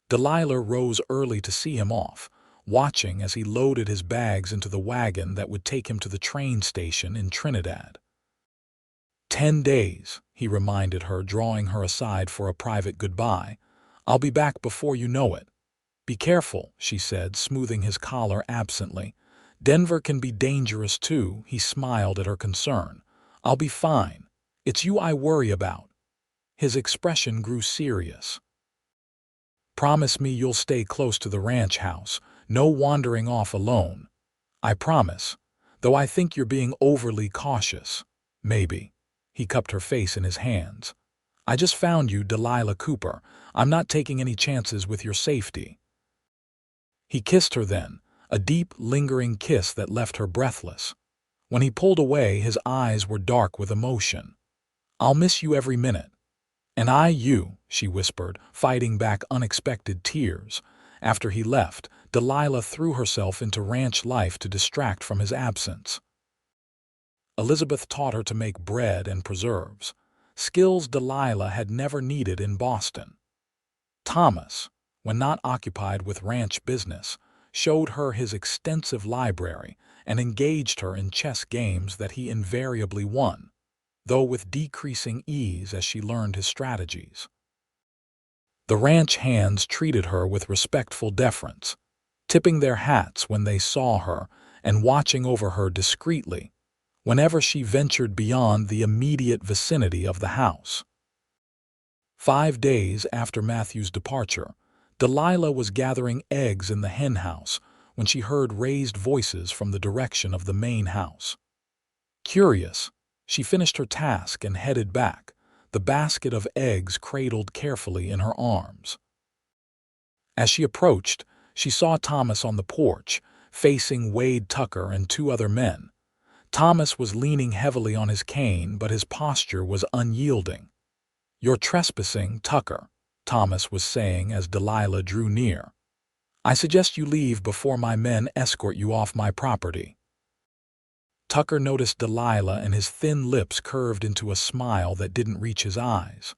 Delilah rose early to see him off, watching as he loaded his bags into the wagon that would take him to the train station in Trinidad. 10 days, he reminded her, drawing her aside for a private goodbye. "I'll be back before you know it." "Be careful," she said, smoothing his collar absently. "Denver can be dangerous too." He smiled at her concern. "I'll be fine. It's you I worry about." His expression grew serious. "Promise me you'll stay close to the ranch house. No wandering off alone." "I promise. Though I think you're being overly cautious." "Maybe." He cupped her face in his hands. "I just found you, Delilah Cooper. I'm not taking any chances with your safety." He kissed her then, a deep, lingering kiss that left her breathless. When he pulled away, his eyes were dark with emotion. "I'll miss you every minute." "And I you," she whispered, fighting back unexpected tears. After he left, Delilah threw herself into ranch life to distract from his absence. Elizabeth taught her to make bread and preserves, skills Delilah had never needed in Boston. Thomas, when not occupied with ranch business, showed her his extensive library and engaged her in chess games that he invariably won, though with decreasing ease as she learned his strategies. The ranch hands treated her with respectful deference, tipping their hats when they saw her and watching over her discreetly whenever she ventured beyond the immediate vicinity of the house. 5 days after Matthew's departure, Delilah was gathering eggs in the hen house when she heard raised voices from the direction of the main house. Curious, she finished her task and headed back, the basket of eggs cradled carefully in her arms. As she approached, she saw Thomas on the porch, facing Wade Tucker and 2 other men. Thomas was leaning heavily on his cane, but his posture was unyielding. "You're trespassing, Tucker," Thomas was saying as Delilah drew near. "I suggest you leave before my men escort you off my property." Tucker noticed Delilah, and his thin lips curved into a smile that didn't reach his eyes.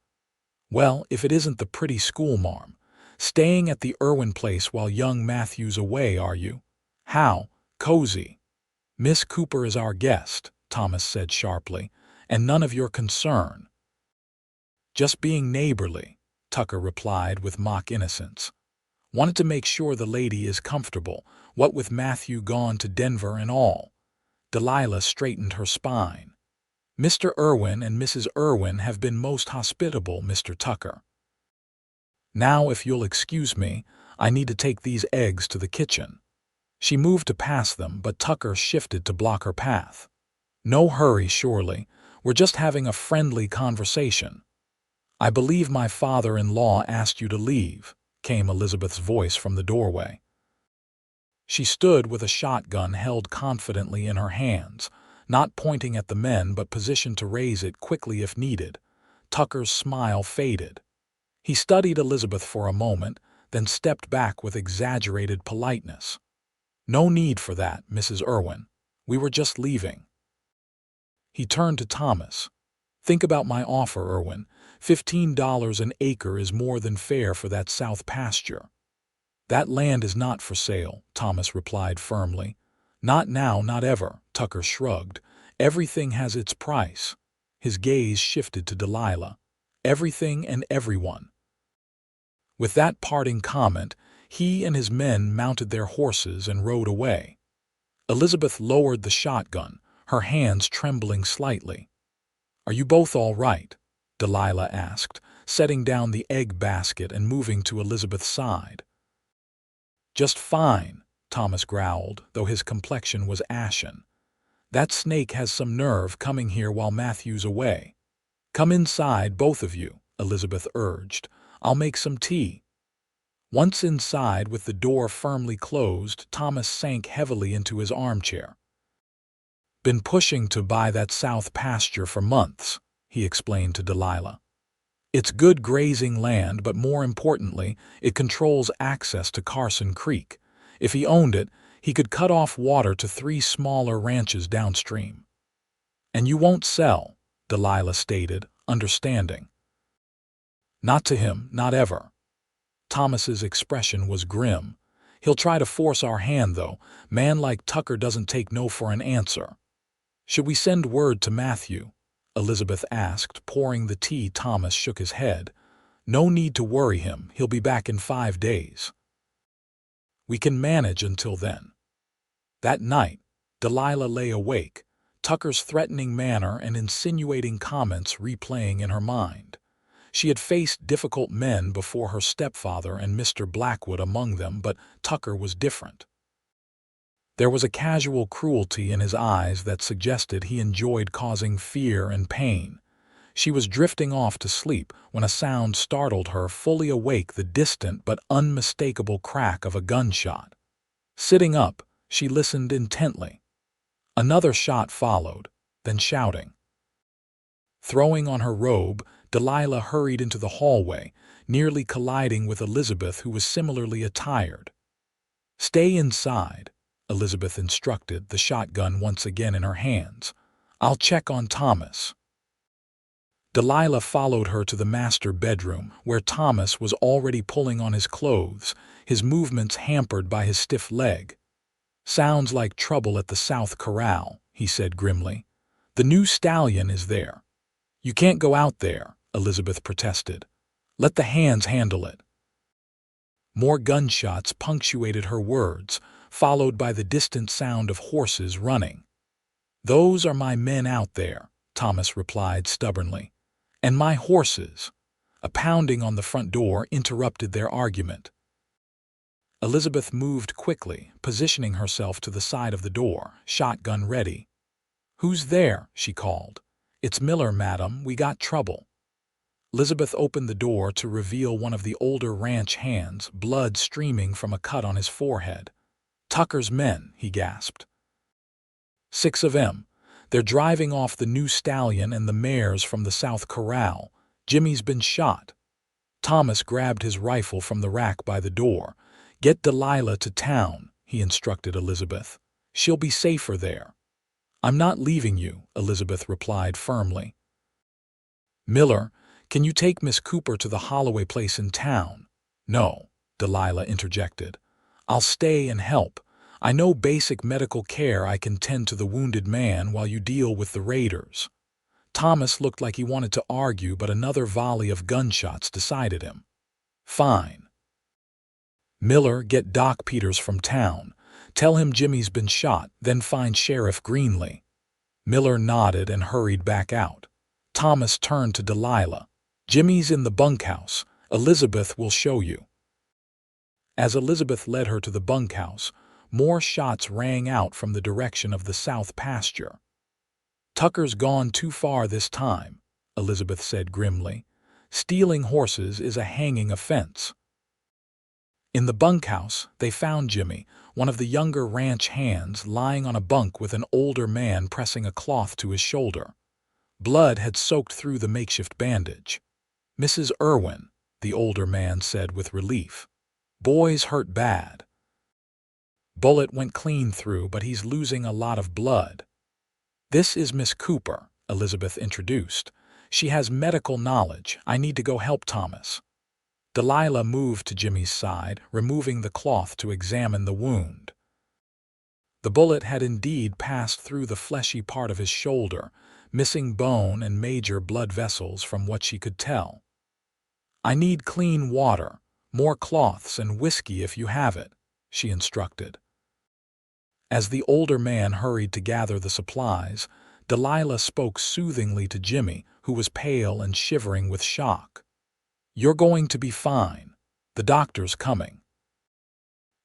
"Well, if it isn't the pretty schoolmarm, staying at the Irwin place while young Matthew's away, are you? How cozy." "Miss Cooper is our guest," Thomas said sharply, "and none of your concern." "Just being neighborly," Tucker replied with mock innocence. "Wanted to make sure the lady is comfortable, what with Matthew gone to Denver and all." Delilah straightened her spine. "Mr. Irwin and Mrs. Irwin have been most hospitable, Mr. Tucker. Now, if you'll excuse me, I need to take these eggs to the kitchen." She moved to pass them, but Tucker shifted to block her path. "No hurry, surely. We're just having a friendly conversation." "I believe my father-in-law asked you to leave," came Elizabeth's voice from the doorway. She stood with a shotgun held confidently in her hands, not pointing at the men but positioned to raise it quickly if needed. Tucker's smile faded. He studied Elizabeth for a moment, then stepped back with exaggerated politeness. "No need for that, Mrs. Irwin. We were just leaving." He turned to Thomas. "Think about my offer, Irwin. $15 an acre is more than fair for that south pasture." "That land is not for sale," Thomas replied firmly. "Not now, not ever," Tucker shrugged. "Everything has its price." His gaze shifted to Delilah. "Everything and everyone." With that parting comment, he and his men mounted their horses and rode away. Elizabeth lowered the shotgun, her hands trembling slightly. "Are you both all right?" Delilah asked, setting down the egg basket and moving to Elizabeth's side. "Just fine," Thomas growled, though his complexion was ashen. "That snake has some nerve coming here while Matthew's away." "Come inside, both of you," Elizabeth urged. "I'll make some tea." Once inside, with the door firmly closed, Thomas sank heavily into his armchair. "Been pushing to buy that south pasture for months," he explained to Delilah. "It's good grazing land, but more importantly, it controls access to Carson Creek. If he owned it, he could cut off water to 3 smaller ranches downstream." "And you won't sell," Delilah stated, understanding. "Not to him, not ever." Thomas's expression was grim. "He'll try to force our hand, though. Man like Tucker doesn't take no for an answer." "Should we send word to Matthew?" Elizabeth asked, pouring the tea. Thomas shook his head. "No need to worry him. He'll be back in 5 days. We can manage until then." That night, Delilah lay awake, Tucker's threatening manner and insinuating comments replaying in her mind. She had faced difficult men before, her stepfather and Mr. Blackwood among them, but Tucker was different. There was a casual cruelty in his eyes that suggested he enjoyed causing fear and pain. She was drifting off to sleep when a sound startled her, fully awake, the distant but unmistakable crack of a gunshot. Sitting up, she listened intently. Another shot followed, then shouting. Throwing on her robe, Delilah hurried into the hallway, nearly colliding with Elizabeth, who was similarly attired. "Stay inside," Elizabeth instructed, the shotgun once again in her hands. "I'll check on Thomas." Delilah followed her to the master bedroom, where Thomas was already pulling on his clothes, his movements hampered by his stiff leg. "Sounds like trouble at the South Corral," he said grimly. "The new stallion is there." "You can't go out there," Elizabeth protested. "Let the hands handle it." More gunshots punctuated her words, followed by the distant sound of horses running. "Those are my men out there," Thomas replied stubbornly. "And my horses." A pounding on the front door interrupted their argument. Elizabeth moved quickly, positioning herself to the side of the door, shotgun ready. "Who's there?" she called. "It's Miller, madam. We got trouble." Elizabeth opened the door to reveal one of the older ranch hands, blood streaming from a cut on his forehead. "Tucker's men," he gasped. "6 of 'em. They're driving off the new stallion and the mares from the South Corral. Jimmy's been shot." Thomas grabbed his rifle from the rack by the door. "Get Delilah to town," he instructed Elizabeth. "She'll be safer there." "I'm not leaving you," Elizabeth replied firmly. "Miller, can you take Miss Cooper to the Holloway place in town?" "No," Delilah interjected. "I'll stay and help. I know basic medical care. I can tend to the wounded man while you deal with the raiders." Thomas looked like he wanted to argue, but another volley of gunshots decided him. "Fine. Miller, get Doc Peters from town. Tell him Jimmy's been shot, then find Sheriff Greenlee." Miller nodded and hurried back out. Thomas turned to Delilah. "Jimmy's in the bunkhouse. Elizabeth will show you." As Elizabeth led her to the bunkhouse, more shots rang out from the direction of the south pasture. "Tucker's gone too far this time," Elizabeth said grimly. "Stealing horses is a hanging offense." In the bunkhouse, they found Jimmy, one of the younger ranch hands, lying on a bunk with an older man pressing a cloth to his shoulder. Blood had soaked through the makeshift bandage. "Mrs. Irwin," the older man said with relief. "Boy's hurt bad. Bullet went clean through, but he's losing a lot of blood." "This is Miss Cooper," Elizabeth introduced. "She has medical knowledge. I need to go help Thomas." Delilah moved to Jimmy's side, removing the cloth to examine the wound. The bullet had indeed passed through the fleshy part of his shoulder, missing bone and major blood vessels from what she could tell. "I need clean water, more cloths and whiskey if you have it," she instructed. As the older man hurried to gather the supplies, Delilah spoke soothingly to Jimmy, who was pale and shivering with shock. "You're going to be fine. The doctor's coming."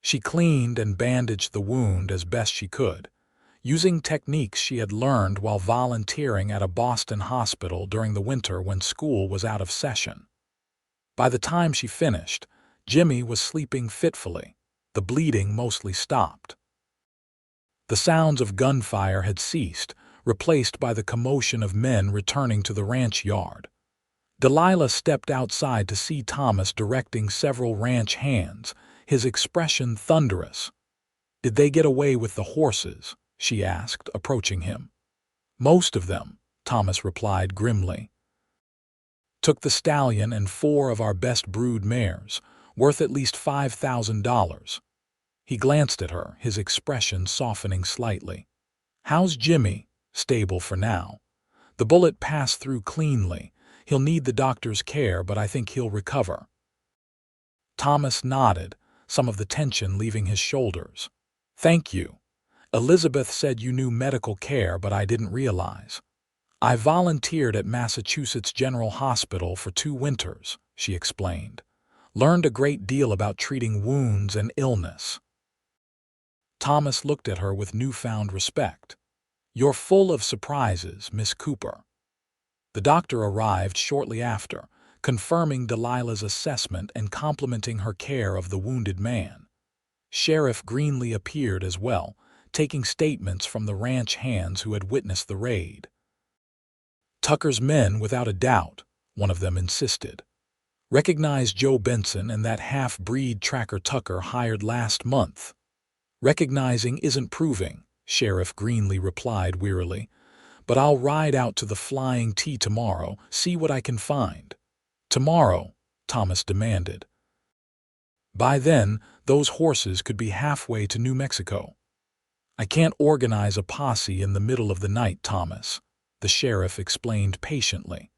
She cleaned and bandaged the wound as best she could, using techniques she had learned while volunteering at a Boston hospital during the winter when school was out of session. By the time she finished, Jimmy was sleeping fitfully. The bleeding mostly stopped. The sounds of gunfire had ceased, replaced by the commotion of men returning to the ranch yard. Delilah stepped outside to see Thomas directing several ranch hands, his expression thunderous. "Did they get away with the horses?" she asked, approaching him. "Most of them," Thomas replied grimly. "Took the stallion and 4 of our best brood mares, worth at least $5,000. He glanced at her, his expression softening slightly. "How's Jimmy?" "Stable for now. The bullet passed through cleanly. He'll need the doctor's care, but I think he'll recover." Thomas nodded, some of the tension leaving his shoulders. "Thank you. Elizabeth said you knew medical care, but I didn't realize. I volunteered at Massachusetts General Hospital for 2 winters," she explained. "Learned a great deal about treating wounds and illness." Thomas looked at her with newfound respect. "You're full of surprises, Miss Cooper." The doctor arrived shortly after, confirming Delilah's assessment and complimenting her care of the wounded man. Sheriff Greenlee appeared as well, taking statements from the ranch hands who had witnessed the raid. "Tucker's men, without a doubt," one of them insisted. "Recognize Joe Benson and that half-breed tracker Tucker hired last month." "Recognizing isn't proving," Sheriff Greenlee replied wearily. "But I'll ride out to the Flying T tomorrow, see what I can find." "Tomorrow?" Thomas demanded. "By then, those horses could be halfway to New Mexico." "I can't organize a posse in the middle of the night, Thomas," the sheriff explained patiently.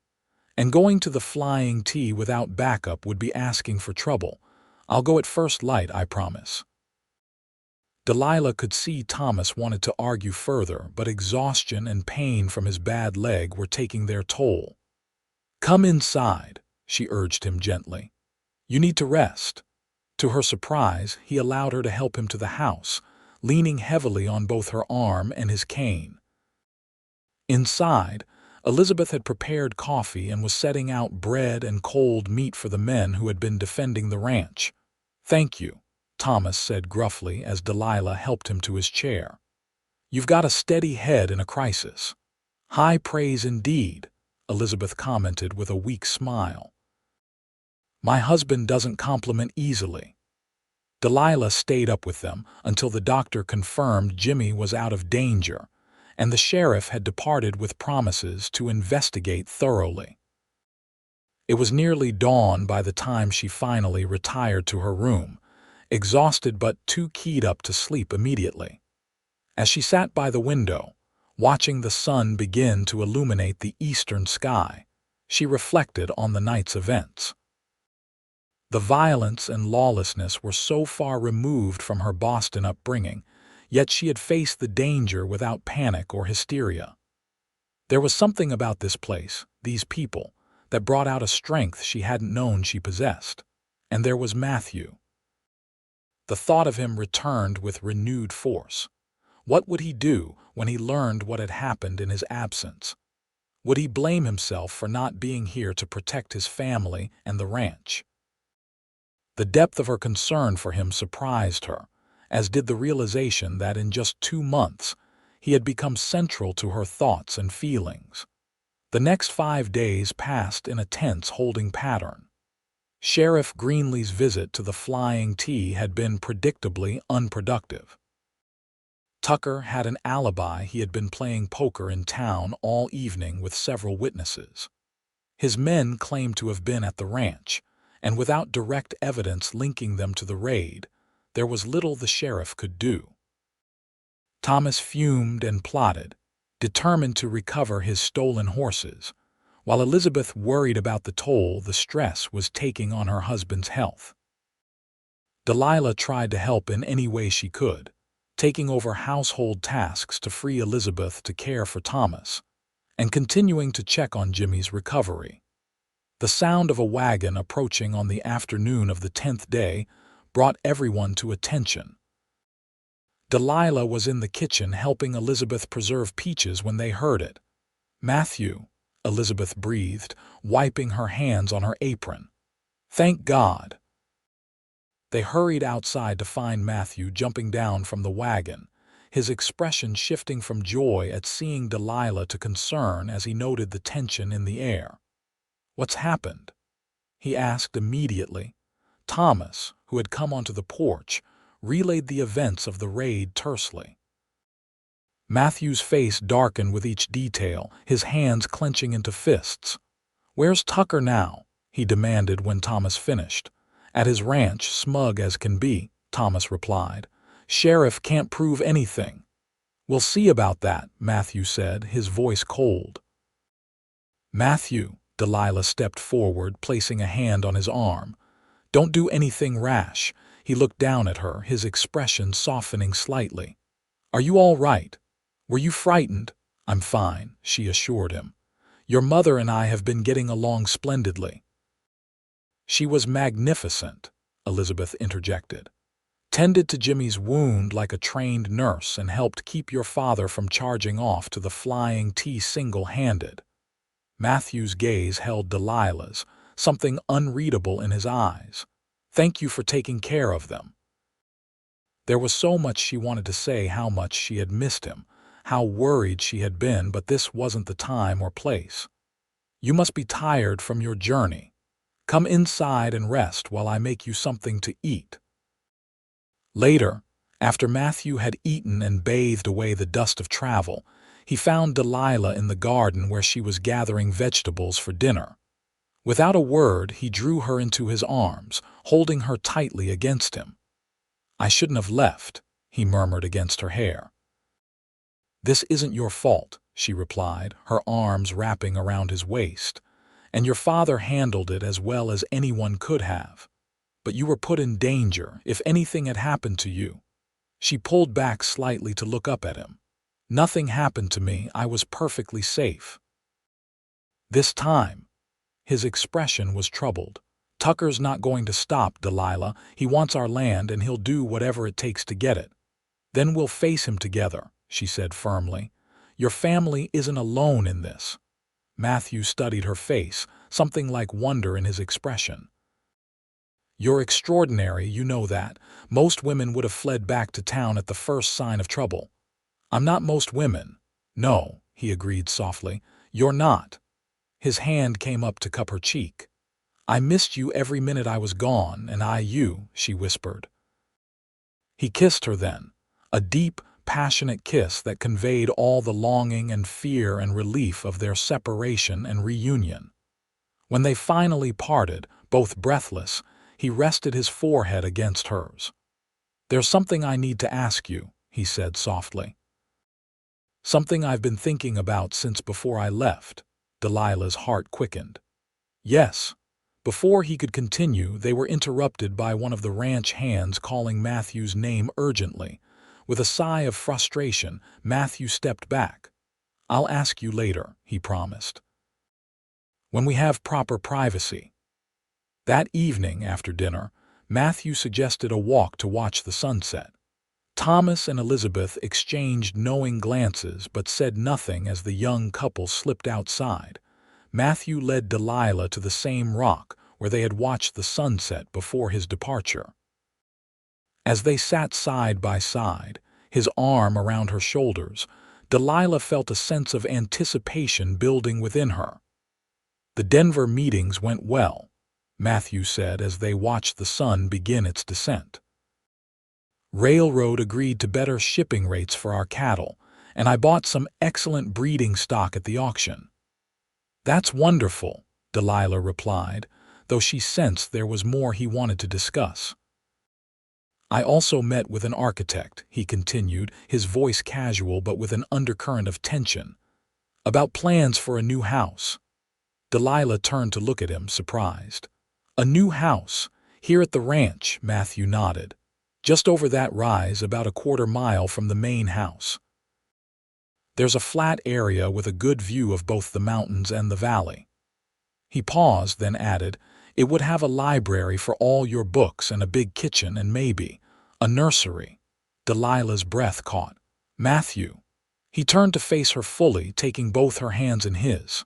"And going to the Flying T without backup would be asking for trouble. I'll go at first light, I promise." Delilah could see Thomas wanted to argue further, but exhaustion and pain from his bad leg were taking their toll. "Come inside," she urged him gently. "You need to rest." To her surprise, he allowed her to help him to the house, leaning heavily on both her arm and his cane. Inside, Elizabeth had prepared coffee and was setting out bread and cold meat for the men who had been defending the ranch. "Thank you," Thomas said gruffly as Delilah helped him to his chair. "You've got a steady head in a crisis." "High praise indeed," Elizabeth commented with a weak smile. "My husband doesn't compliment easily." Delilah stayed up with them until the doctor confirmed Jimmy was out of danger, and the sheriff had departed with promises to investigate thoroughly. It was nearly dawn by the time she finally retired to her room, exhausted but too keyed up to sleep immediately. As she sat by the window, watching the sun begin to illuminate the eastern sky, she reflected on the night's events. The violence and lawlessness were so far removed from her Boston upbringing, yet she had faced the danger without panic or hysteria. There was something about this place, these people, that brought out a strength she hadn't known she possessed. And there was Matthew. The thought of him returned with renewed force. What would he do when he learned what had happened in his absence? Would he blame himself for not being here to protect his family and the ranch? The depth of her concern for him surprised her, as did the realization that in just 2 months he had become central to her thoughts and feelings. The next 5 days passed in a tense holding pattern. Sheriff Greenlee's visit to the Flying T had been predictably unproductive. Tucker had an alibi. He had been playing poker in town all evening with several witnesses. His men claimed to have been at the ranch, and without direct evidence linking them to the raid, there was little the sheriff could do. Thomas fumed and plotted, determined to recover his stolen horses, while Elizabeth worried about the toll the stress was taking on her husband's health. Delilah tried to help in any way she could, taking over household tasks to free Elizabeth to care for Thomas, and continuing to check on Jimmy's recovery. The sound of a wagon approaching on the afternoon of the 10th day brought everyone to attention. Delilah was in the kitchen helping Elizabeth preserve peaches when they heard it. "Matthew," Elizabeth breathed, wiping her hands on her apron. "Thank God." They hurried outside to find Matthew jumping down from the wagon, his expression shifting from joy at seeing Delilah to concern as he noted the tension in the air. "What's happened?" he asked immediately. Thomas, who had come onto the porch, relayed the events of the raid tersely. Matthew's face darkened with each detail, his hands clenching into fists. "Where's Tucker now?" he demanded when Thomas finished. "At his ranch, smug as can be," Thomas replied. "Sheriff can't prove anything." "We'll see about that," Matthew said, his voice cold. "Matthew," Delilah stepped forward, placing a hand on his arm. "Don't do anything rash." He looked down at her, his expression softening slightly. "Are you all right? Were you frightened?" "I'm fine," she assured him. "Your mother and I have been getting along splendidly." "She was magnificent," Elizabeth interjected. "Tended to Jimmy's wound like a trained nurse and helped keep your father from charging off to the Flying T single-handed." Matthew's gaze held Delilah's, something unreadable in his eyes. "Thank you for taking care of them." There was so much she wanted to say, how much she had missed him, how worried she had been, but this wasn't the time or place. "You must be tired from your journey. Come inside and rest while I make you something to eat." Later, after Matthew had eaten and bathed away the dust of travel, he found Delilah in the garden where she was gathering vegetables for dinner. Without a word, he drew her into his arms, holding her tightly against him. "I shouldn't have left," he murmured against her hair. "This isn't your fault," she replied, her arms wrapping around his waist, "and your father handled it as well as anyone could have. But you were put in danger if anything had happened to you." She pulled back slightly to look up at him. "Nothing happened to me. I was perfectly safe." This time, his expression was troubled. "Tucker's not going to stop, Delilah. He wants our land and he'll do whatever it takes to get it." "Then we'll face him together," she said firmly. "Your family isn't alone in this." Matthew studied her face, something like wonder in his expression. "You're extraordinary, you know that. Most women would have fled back to town at the first sign of trouble." "I'm not most women." "No," he agreed softly. "You're not." His hand came up to cup her cheek. "I missed you every minute I was gone, and I you," she whispered. He kissed her then, a deep, passionate kiss that conveyed all the longing and fear and relief of their separation and reunion. When they finally parted, both breathless, he rested his forehead against hers. "There's something I need to ask you," he said softly. "Something I've been thinking about since before I left." Delilah's heart quickened. "Yes." Before he could continue, they were interrupted by one of the ranch hands calling Matthew's name urgently. With a sigh of frustration, Matthew stepped back. "I'll ask you later," he promised. "When we have proper privacy." That evening, after dinner, Matthew suggested a walk to watch the sunset. Thomas and Elizabeth exchanged knowing glances but said nothing as the young couple slipped outside. Matthew led Delilah to the same rock where they had watched the sunset before his departure. As they sat side by side, his arm around her shoulders, Delilah felt a sense of anticipation building within her. "The Denver meetings went well," Matthew said as they watched the sun begin its descent. "Railroad agreed to better shipping rates for our cattle, and I bought some excellent breeding stock at the auction." "That's wonderful," Delilah replied, though she sensed there was more he wanted to discuss. "I also met with an architect," he continued, his voice casual but with an undercurrent of tension, "about plans for a new house." Delilah turned to look at him, surprised. "A new house? Here at the ranch?" Matthew nodded. "Just over that rise, about a quarter-mile from the main house. There's a flat area with a good view of both the mountains and the valley." He paused, then added, "It would have a library for all your books and a big kitchen and maybe a nursery." Delilah's breath caught. "Matthew." He turned to face her fully, taking both her hands in his.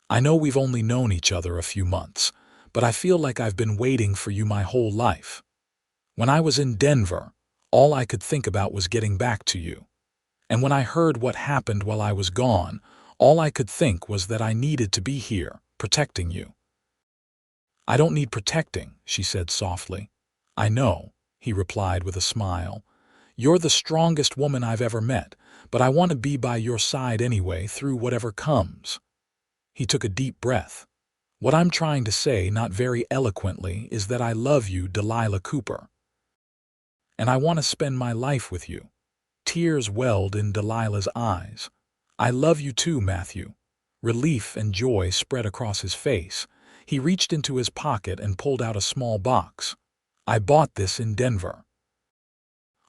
"I know we've only known each other a few months, but I feel like I've been waiting for you my whole life. When I was in Denver, all I could think about was getting back to you. And when I heard what happened while I was gone, all I could think was that I needed to be here, protecting you." "I don't need protecting," she said softly. "I know," he replied with a smile. "You're the strongest woman I've ever met, but I want to be by your side anyway, through whatever comes." He took a deep breath. "What I'm trying to say, not very eloquently, is that I love you, Delilah Cooper. And I want to spend my life with you." Tears welled in Delilah's eyes. "I love you too, Matthew." Relief and joy spread across his face. He reached into his pocket and pulled out a small box. "I bought this in Denver."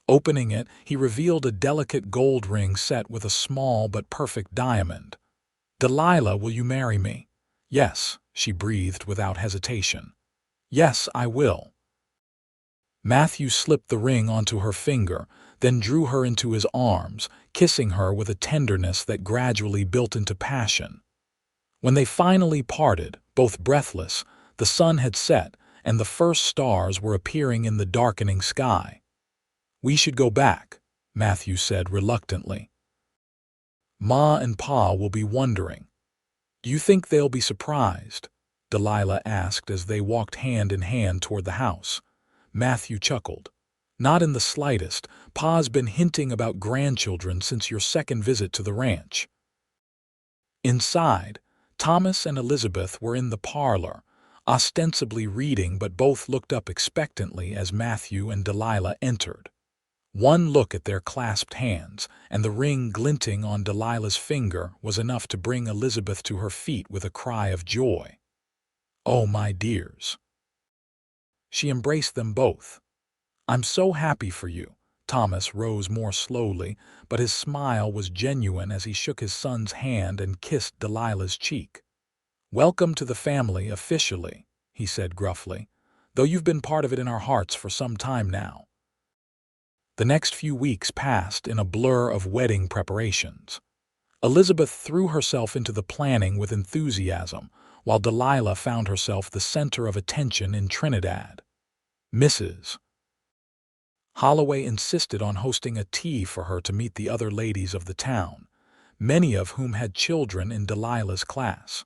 Opening it, he revealed a delicate gold ring set with a small but perfect diamond. "Delilah, will you marry me?" "Yes," she breathed without hesitation. "Yes, I will." Matthew slipped the ring onto her finger, then drew her into his arms, kissing her with a tenderness that gradually built into passion. When they finally parted, both breathless, the sun had set, and the first stars were appearing in the darkening sky. "We should go back," Matthew said reluctantly. "Ma and Pa will be wondering." "Do you think they'll be surprised?" Delilah asked as they walked hand in hand toward the house. Matthew chuckled. "Not in the slightest. Pa's been hinting about grandchildren since your second visit to the ranch." Inside, Thomas and Elizabeth were in the parlor, ostensibly reading, but both looked up expectantly as Matthew and Delilah entered. One look at their clasped hands, and the ring glinting on Delilah's finger was enough to bring Elizabeth to her feet with a cry of joy. "Oh, my dears." She embraced them both. "I'm so happy for you." Thomas rose more slowly, but his smile was genuine as he shook his son's hand and kissed Delilah's cheek. "Welcome to the family officially," he said gruffly, "though you've been part of it in our hearts for some time now." The next few weeks passed in a blur of wedding preparations. Elizabeth threw herself into the planning with enthusiasm, while Delilah found herself the center of attention in Trinidad. Mrs. Holloway insisted on hosting a tea for her to meet the other ladies of the town, many of whom had children in Delilah's class.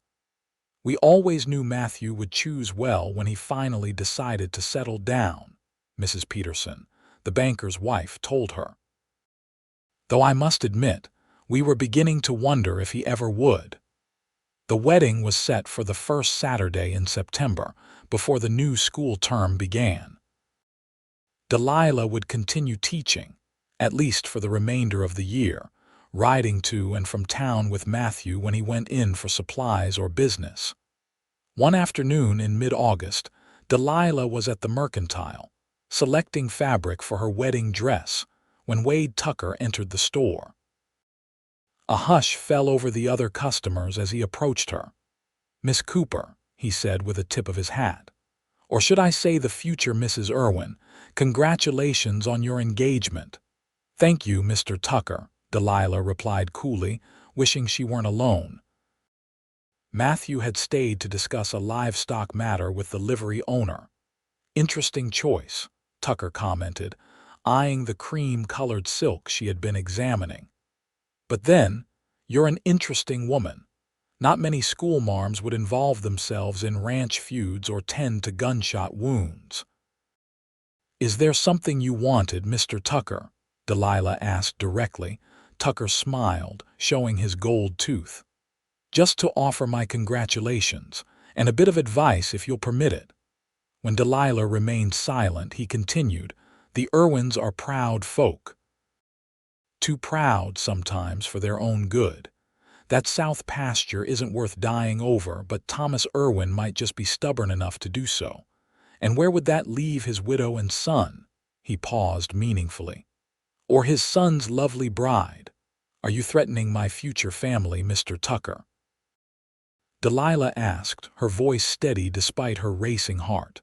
"We always knew Matthew would choose well when he finally decided to settle down," Mrs. Peterson, the banker's wife, told her. "Though I must admit, we were beginning to wonder if he ever would." The wedding was set for the first Saturday in September, before the new school term began. Delilah would continue teaching, at least for the remainder of the year, riding to and from town with Matthew when he went in for supplies or business. One afternoon in mid-August, Delilah was at the mercantile, selecting fabric for her wedding dress, when Wade Tucker entered the store. A hush fell over the other customers as he approached her. "Miss Cooper," he said with a tip of his hat. "Or should I say the future Mrs. Irwin, congratulations on your engagement." "Thank you, Mr. Tucker," Delilah replied coolly, wishing she weren't alone. Matthew had stayed to discuss a livestock matter with the livery owner. "Interesting choice," Tucker commented, eyeing the cream-colored silk she had been examining. "But then, you're an interesting woman. Not many schoolmarms would involve themselves in ranch feuds or tend to gunshot wounds." "Is there something you wanted, Mr. Tucker?" Delilah asked directly. Tucker smiled, showing his gold tooth. "Just to offer my congratulations, and a bit of advice if you'll permit it." When Delilah remained silent, he continued, "The Irwins are proud folk. Too proud, sometimes, for their own good. That south pasture isn't worth dying over, but Thomas Irwin might just be stubborn enough to do so. And where would that leave his widow and son?" He paused meaningfully. "Or his son's lovely bride? Are you threatening my future family, Mr. Tucker?" Delilah asked, her voice steady despite her racing heart.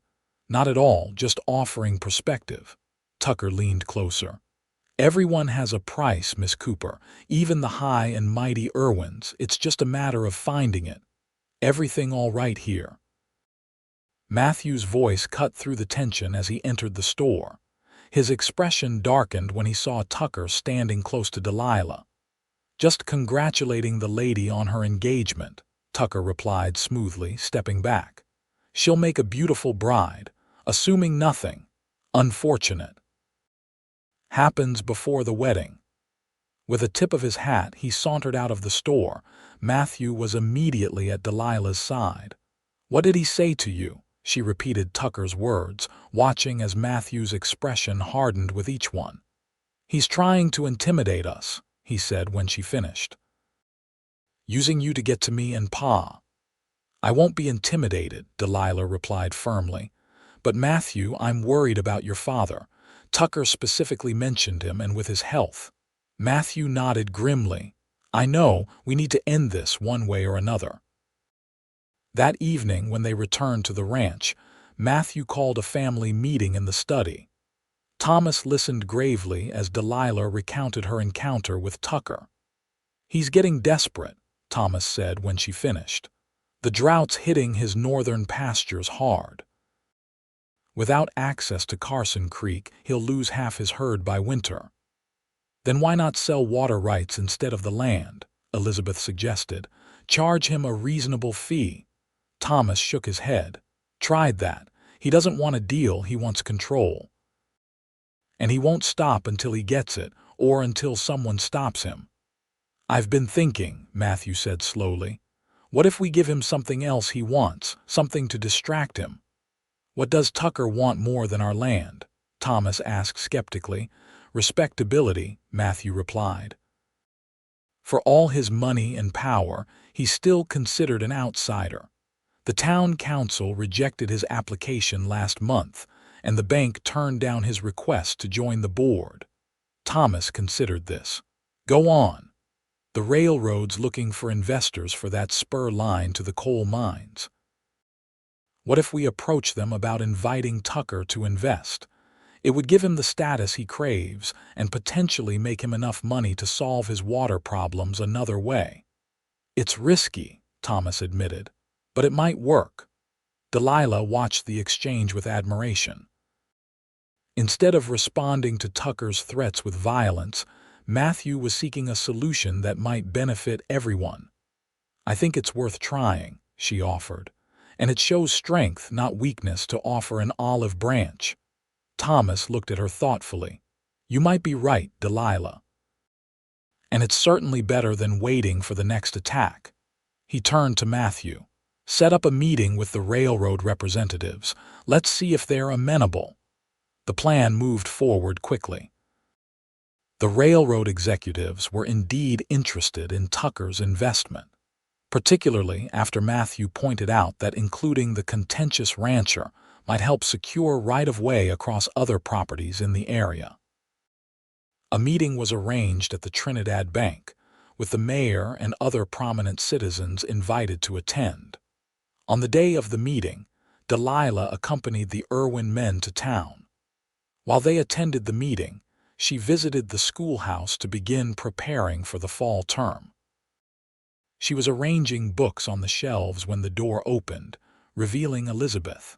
"Not at all, just offering perspective." Tucker leaned closer. "Everyone has a price, Miss Cooper, even the high and mighty Irwins. It's just a matter of finding it. Everything all right here?" Matthew's voice cut through the tension as he entered the store. His expression darkened when he saw Tucker standing close to Delilah. "Just congratulating the lady on her engagement," Tucker replied smoothly, stepping back. "She'll make a beautiful bride, assuming nothing unfortunate happens before the wedding." With a tip of his hat, he sauntered out of the store. Matthew was immediately at Delilah's side. "What did he say to you?" She repeated Tucker's words, watching as Matthew's expression hardened with each one. "He's trying to intimidate us," he said when she finished. "Using you to get to me and Pa." "I won't be intimidated," Delilah replied firmly. "But Matthew, I'm worried about your father. Tucker specifically mentioned him, and with his health." Matthew nodded grimly. "I know, we need to end this one way or another." That evening, when they returned to the ranch, Matthew called a family meeting in the study. Thomas listened gravely as Delilah recounted her encounter with Tucker. "He's getting desperate," Thomas said when she finished. "The drought's hitting his northern pastures hard. Without access to Carson Creek, he'll lose half his herd by winter. Then why not sell water rights instead of the land? Elizabeth suggested. Charge him a reasonable fee. Thomas shook his head. Tried that. He doesn't want a deal, he wants control. And he won't stop until he gets it, or until someone stops him. I've been thinking, Matthew said slowly. What if we give him something else he wants, something to distract him? What does Tucker want more than our land? Thomas asked skeptically. Respectability, Matthew replied. For all his money and power, he's still considered an outsider. The town council rejected his application last month, and the bank turned down his request to join the board. Thomas considered this. Go on. The railroad's looking for investors for that spur line to the coal mines. What if we approach them about inviting Tucker to invest? It would give him the status he craves and potentially make him enough money to solve his water problems another way. It's risky, Thomas admitted, but it might work. Delilah watched the exchange with admiration. Instead of responding to Tucker's threats with violence, Matthew was seeking a solution that might benefit everyone. I think it's worth trying, she offered, and it shows strength, not weakness, to offer an olive branch. Thomas looked at her thoughtfully. You might be right, Delilah. And it's certainly better than waiting for the next attack. He turned to Matthew. Set up a meeting with the railroad representatives. Let's see if they're amenable. The plan moved forward quickly. The railroad executives were indeed interested in Tucker's investment, particularly after Matthew pointed out that including the contentious rancher might help secure right-of-way across other properties in the area. A meeting was arranged at the Trinidad Bank, with the mayor and other prominent citizens invited to attend. On the day of the meeting, Delilah accompanied the Irwin men to town. While they attended the meeting, she visited the schoolhouse to begin preparing for the fall term. She was arranging books on the shelves when the door opened, revealing Elizabeth.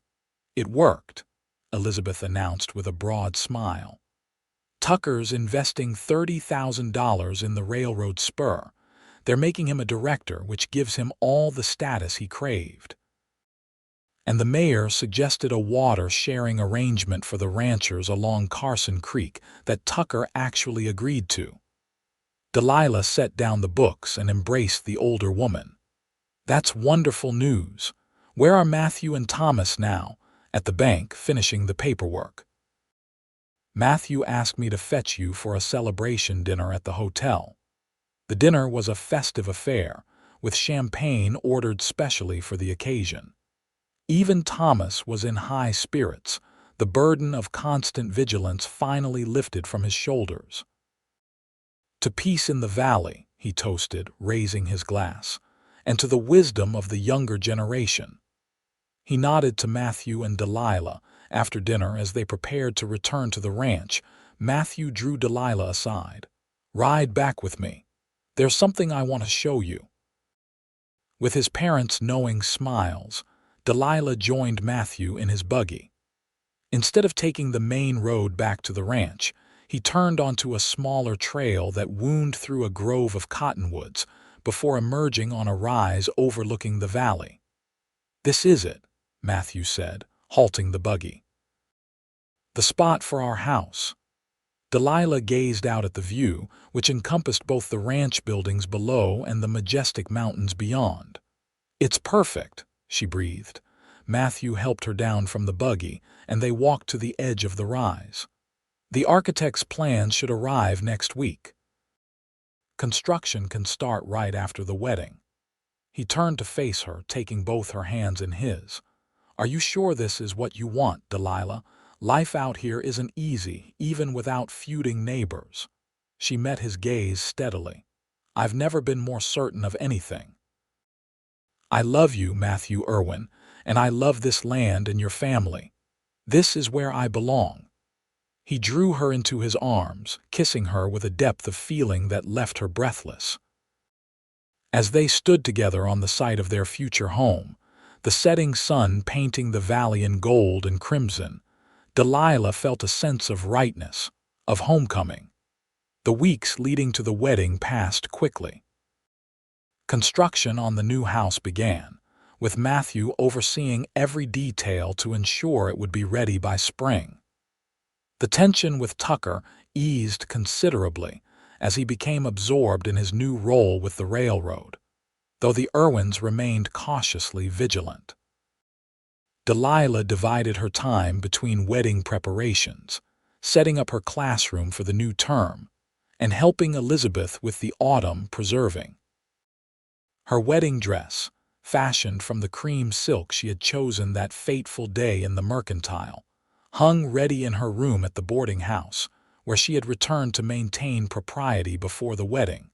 It worked, Elizabeth announced with a broad smile. Tucker's investing $30,000 in the railroad spur. They're making him a director, which gives him all the status he craved. And the mayor suggested a water-sharing arrangement for the ranchers along Carson Creek that Tucker actually agreed to. Delilah set down the books and embraced the older woman. That's wonderful news. Where are Matthew and Thomas now? At the bank, finishing the paperwork. Matthew asked me to fetch you for a celebration dinner at the hotel. The dinner was a festive affair, with champagne ordered specially for the occasion. Even Thomas was in high spirits, the burden of constant vigilance finally lifted from his shoulders. To peace in the valley, he toasted, raising his glass, and to the wisdom of the younger generation. He nodded to Matthew and Delilah. After dinner, as they prepared to return to the ranch, Matthew drew Delilah aside. Ride back with me. There's something I want to show you. With his parents' knowing smiles, Delilah joined Matthew in his buggy. Instead of taking the main road back to the ranch, he turned onto a smaller trail that wound through a grove of cottonwoods before emerging on a rise overlooking the valley. This is it, Matthew said, halting the buggy. The spot for our house. Delilah gazed out at the view, which encompassed both the ranch buildings below and the majestic mountains beyond. It's perfect, she breathed. Matthew helped her down from the buggy, and they walked to the edge of the rise. The architect's plans should arrive next week. Construction can start right after the wedding. He turned to face her, taking both her hands in his. Are you sure this is what you want, Delilah? Life out here isn't easy, even without feuding neighbors. She met his gaze steadily. I've never been more certain of anything. I love you, Matthew Irwin, and I love this land and your family. This is where I belong. He drew her into his arms, kissing her with a depth of feeling that left her breathless. As they stood together on the site of their future home, the setting sun painting the valley in gold and crimson, Delilah felt a sense of rightness, of homecoming. The weeks leading to the wedding passed quickly. Construction on the new house began, with Matthew overseeing every detail to ensure it would be ready by spring. The tension with Tucker eased considerably as he became absorbed in his new role with the railroad, though the Irwins remained cautiously vigilant. Delilah divided her time between wedding preparations, setting up her classroom for the new term, and helping Elizabeth with the autumn preserving. Her wedding dress, fashioned from the cream silk she had chosen that fateful day in the Mercantile, hung ready in her room at the boarding house, where she had returned to maintain propriety before the wedding.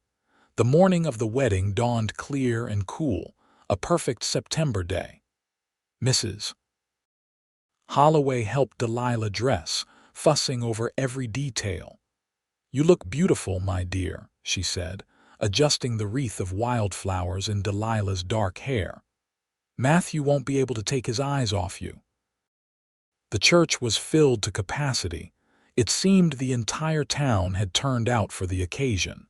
The morning of the wedding dawned clear and cool, a perfect September day. Mrs. Holloway helped Delilah dress, fussing over every detail. "You look beautiful, my dear," she said, adjusting the wreath of wildflowers in Delilah's dark hair. "Matthew won't be able to take his eyes off you." The church was filled to capacity. It seemed the entire town had turned out for the occasion.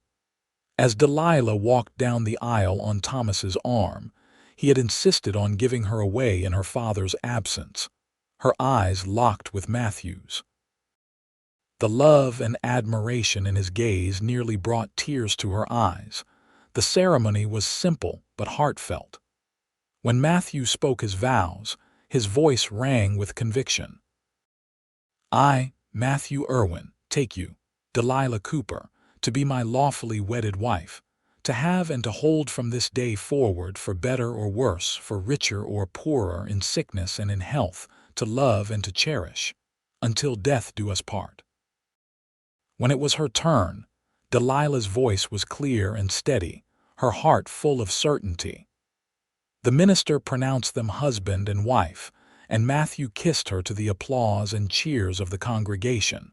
As Delilah walked down the aisle on Thomas's arm, he had insisted on giving her away in her father's absence. Her eyes locked with Matthew's. The love and admiration in his gaze nearly brought tears to her eyes. The ceremony was simple but heartfelt. When Matthew spoke his vows, his voice rang with conviction. "I, Matthew Irwin, take you, Delilah Cooper, to be my lawfully wedded wife, to have and to hold from this day forward, for better or worse, for richer or poorer, in sickness and in health, to love and to cherish, until death do us part." When it was her turn, Delilah's voice was clear and steady, her heart full of certainty. The minister pronounced them husband and wife, and Matthew kissed her to the applause and cheers of the congregation.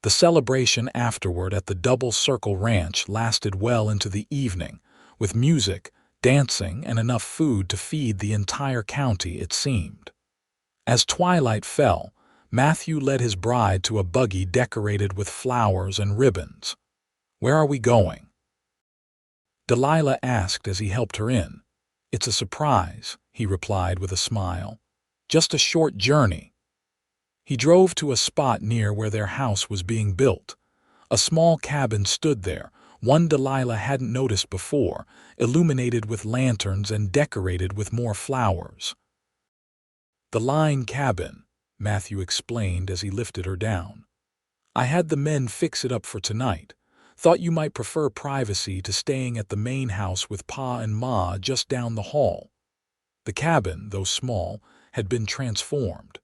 The celebration afterward at the Double Circle Ranch lasted well into the evening, with music, dancing, and enough food to feed the entire county, it seemed. As twilight fell, Matthew led his bride to a buggy decorated with flowers and ribbons. "Where are we going?" Delilah asked as he helped her in. "It's a surprise," he replied with a smile. "Just a short journey." He drove to a spot near where their house was being built. A small cabin stood there, one Delilah hadn't noticed before, illuminated with lanterns and decorated with more flowers. "The line cabin," Matthew explained as he lifted her down. "I had the men fix it up for tonight. Thought you might prefer privacy to staying at the main house with Pa and Ma just down the hall." The cabin, though small, had been transformed.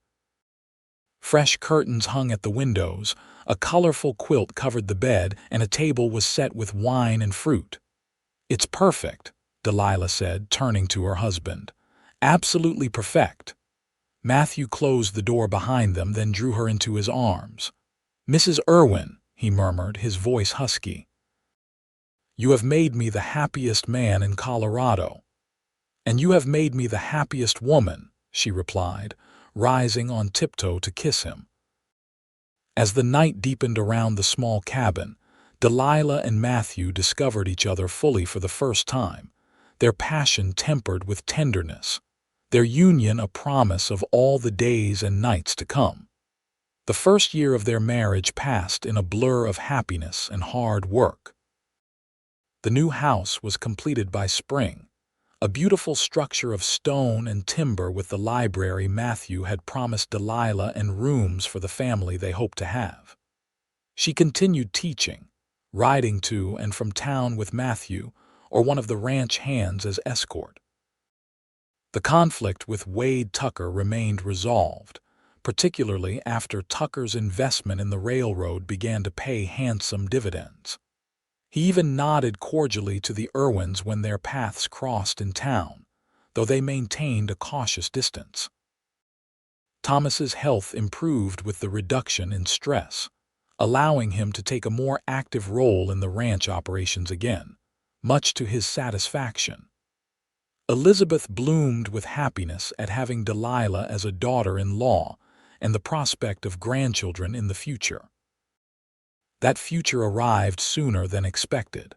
Fresh curtains hung at the windows, a colorful quilt covered the bed, and a table was set with wine and fruit. "It's perfect," Delilah said, turning to her husband. "Absolutely perfect." Matthew closed the door behind them, then drew her into his arms. "Mrs. Irwin," he murmured, his voice husky. "You have made me the happiest man in Colorado." "And you have made me the happiest woman," she replied, rising on tiptoe to kiss him. As the night deepened around the small cabin, Delilah and Matthew discovered each other fully for the first time, their passion tempered with tenderness, their union a promise of all the days and nights to come. The first year of their marriage passed in a blur of happiness and hard work. The new house was completed by spring, a beautiful structure of stone and timber with the library Matthew had promised Delilah and rooms for the family they hoped to have. She continued teaching, riding to and from town with Matthew or one of the ranch hands as escort. The conflict with Wade Tucker remained resolved, particularly after Tucker's investment in the railroad began to pay handsome dividends. He even nodded cordially to the Irwins when their paths crossed in town, though they maintained a cautious distance. Thomas's health improved with the reduction in stress, allowing him to take a more active role in the ranch operations again, much to his satisfaction. Elizabeth bloomed with happiness at having Delilah as a daughter-in-law, and the prospect of grandchildren in the future. That future arrived sooner than expected.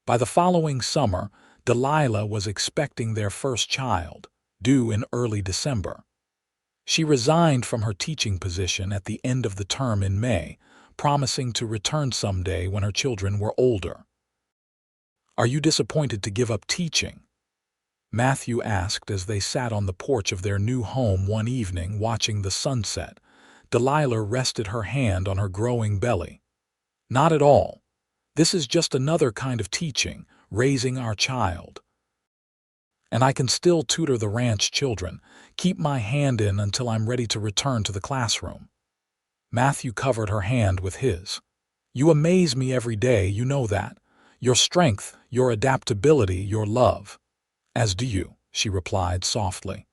By the following summer, Delilah was expecting their first child, due in early December. She resigned from her teaching position at the end of the term in May, promising to return someday when her children were older. "Are you disappointed to give up teaching?" Matthew asked as they sat on the porch of their new home one evening watching the sunset. Delilah rested her hand on her growing belly. "Not at all. This is just another kind of teaching, raising our child. And I can still tutor the ranch children, keep my hand in until I'm ready to return to the classroom." Matthew covered her hand with his. "You amaze me every day, you know that. Your strength, your adaptability, your love." "As do you," she replied softly.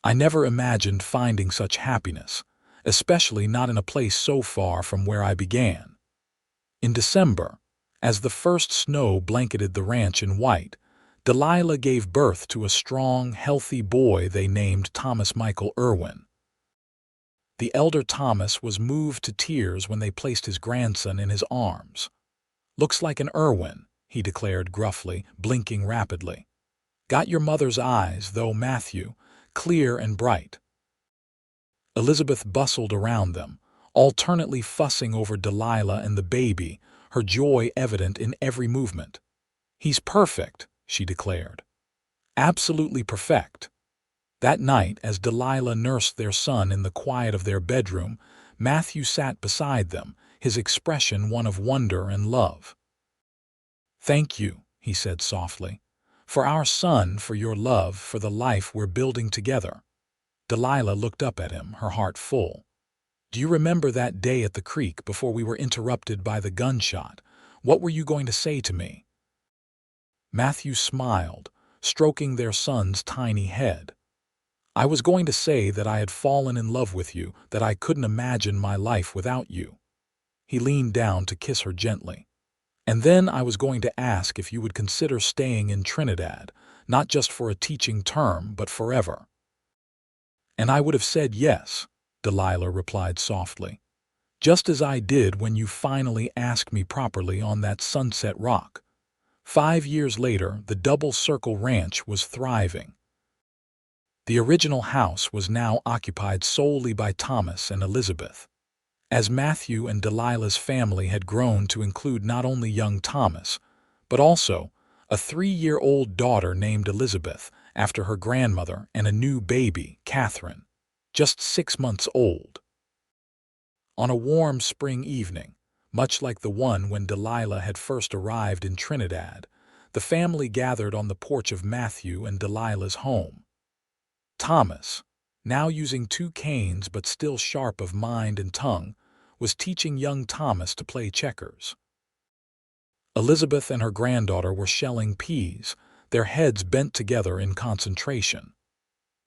"I never imagined finding such happiness, especially not in a place so far from where I began." In December, as the first snow blanketed the ranch in white, Delilah gave birth to a strong, healthy boy they named Thomas Michael Irwin. The elder Thomas was moved to tears when they placed his grandson in his arms. "Looks like an Irwin," he declared gruffly, blinking rapidly. "Got your mother's eyes, though, Matthew, clear and bright." Elizabeth bustled around them, alternately fussing over Delilah and the baby, her joy evident in every movement. "He's perfect," she declared. "Absolutely perfect." That night, as Delilah nursed their son in the quiet of their bedroom, Matthew sat beside them, his expression one of wonder and love. "Thank you," he said softly, "for our son, for your love, for the life we're building together." Delilah looked up at him, her heart full. "Do you remember that day at the creek before we were interrupted by the gunshot? What were you going to say to me?" Matthew smiled, stroking their son's tiny head. "I was going to say that I had fallen in love with you, that I couldn't imagine my life without you." He leaned down to kiss her gently. "And then I was going to ask if you would consider staying in Trinidad, not just for a teaching term, but forever." "And I would have said yes," Delilah replied softly, "just as I did when you finally asked me properly on that Sunset Rock." 5 years later, the Double Circle Ranch was thriving. The original house was now occupied solely by Thomas and Elizabeth. As Matthew and Delilah's family had grown to include not only young Thomas, but also a 3-year-old daughter named Elizabeth after her grandmother and a new baby, Catherine, just 6 months old. On a warm spring evening, much like the one when Delilah had first arrived in Trinidad, the family gathered on the porch of Matthew and Delilah's home. Thomas, now using 2 canes but still sharp of mind and tongue, was teaching young Thomas to play checkers. Elizabeth and her granddaughter were shelling peas, their heads bent together in concentration.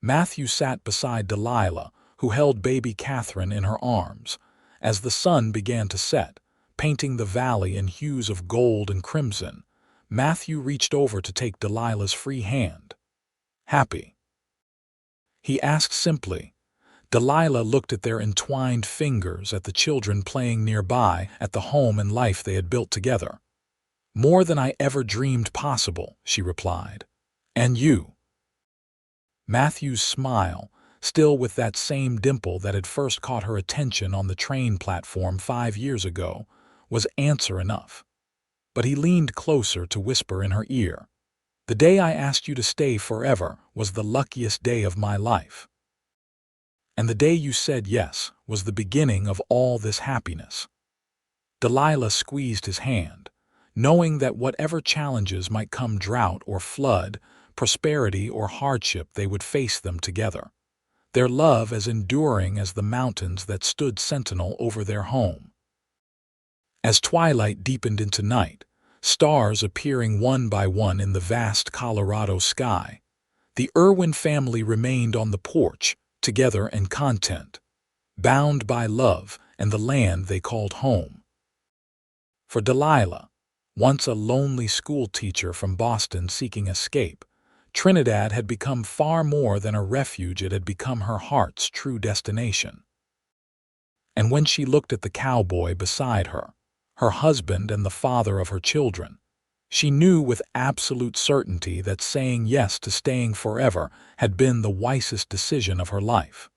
Matthew sat beside Delilah, who held baby Catherine in her arms. As the sun began to set, painting the valley in hues of gold and crimson, Matthew reached over to take Delilah's free hand. "Happy?" he asked simply. Delilah looked at their entwined fingers, at the children playing nearby, at the home and life they had built together. "More than I ever dreamed possible," she replied. "And you?" Matthew's smile, still with that same dimple that had first caught her attention on the train platform 5 years ago, was answer enough. But he leaned closer to whisper in her ear, "The day I asked you to stay forever was the luckiest day of my life. And the day you said yes was the beginning of all this happiness." Delilah squeezed his hand, knowing that whatever challenges might come, drought or flood, prosperity or hardship, they would face them together, their love as enduring as the mountains that stood sentinel over their home. As twilight deepened into night, stars appearing one by one in the vast Colorado sky, the Irwin family remained on the porch, together and content, bound by love and the land they called home. For Delilah, once a lonely school teacher from Boston seeking escape, Trinidad had become far more than a refuge, it had become her heart's true destination. And when she looked at the cowboy beside her, her husband and the father of her children, she knew with absolute certainty that saying yes to staying forever had been the wisest decision of her life.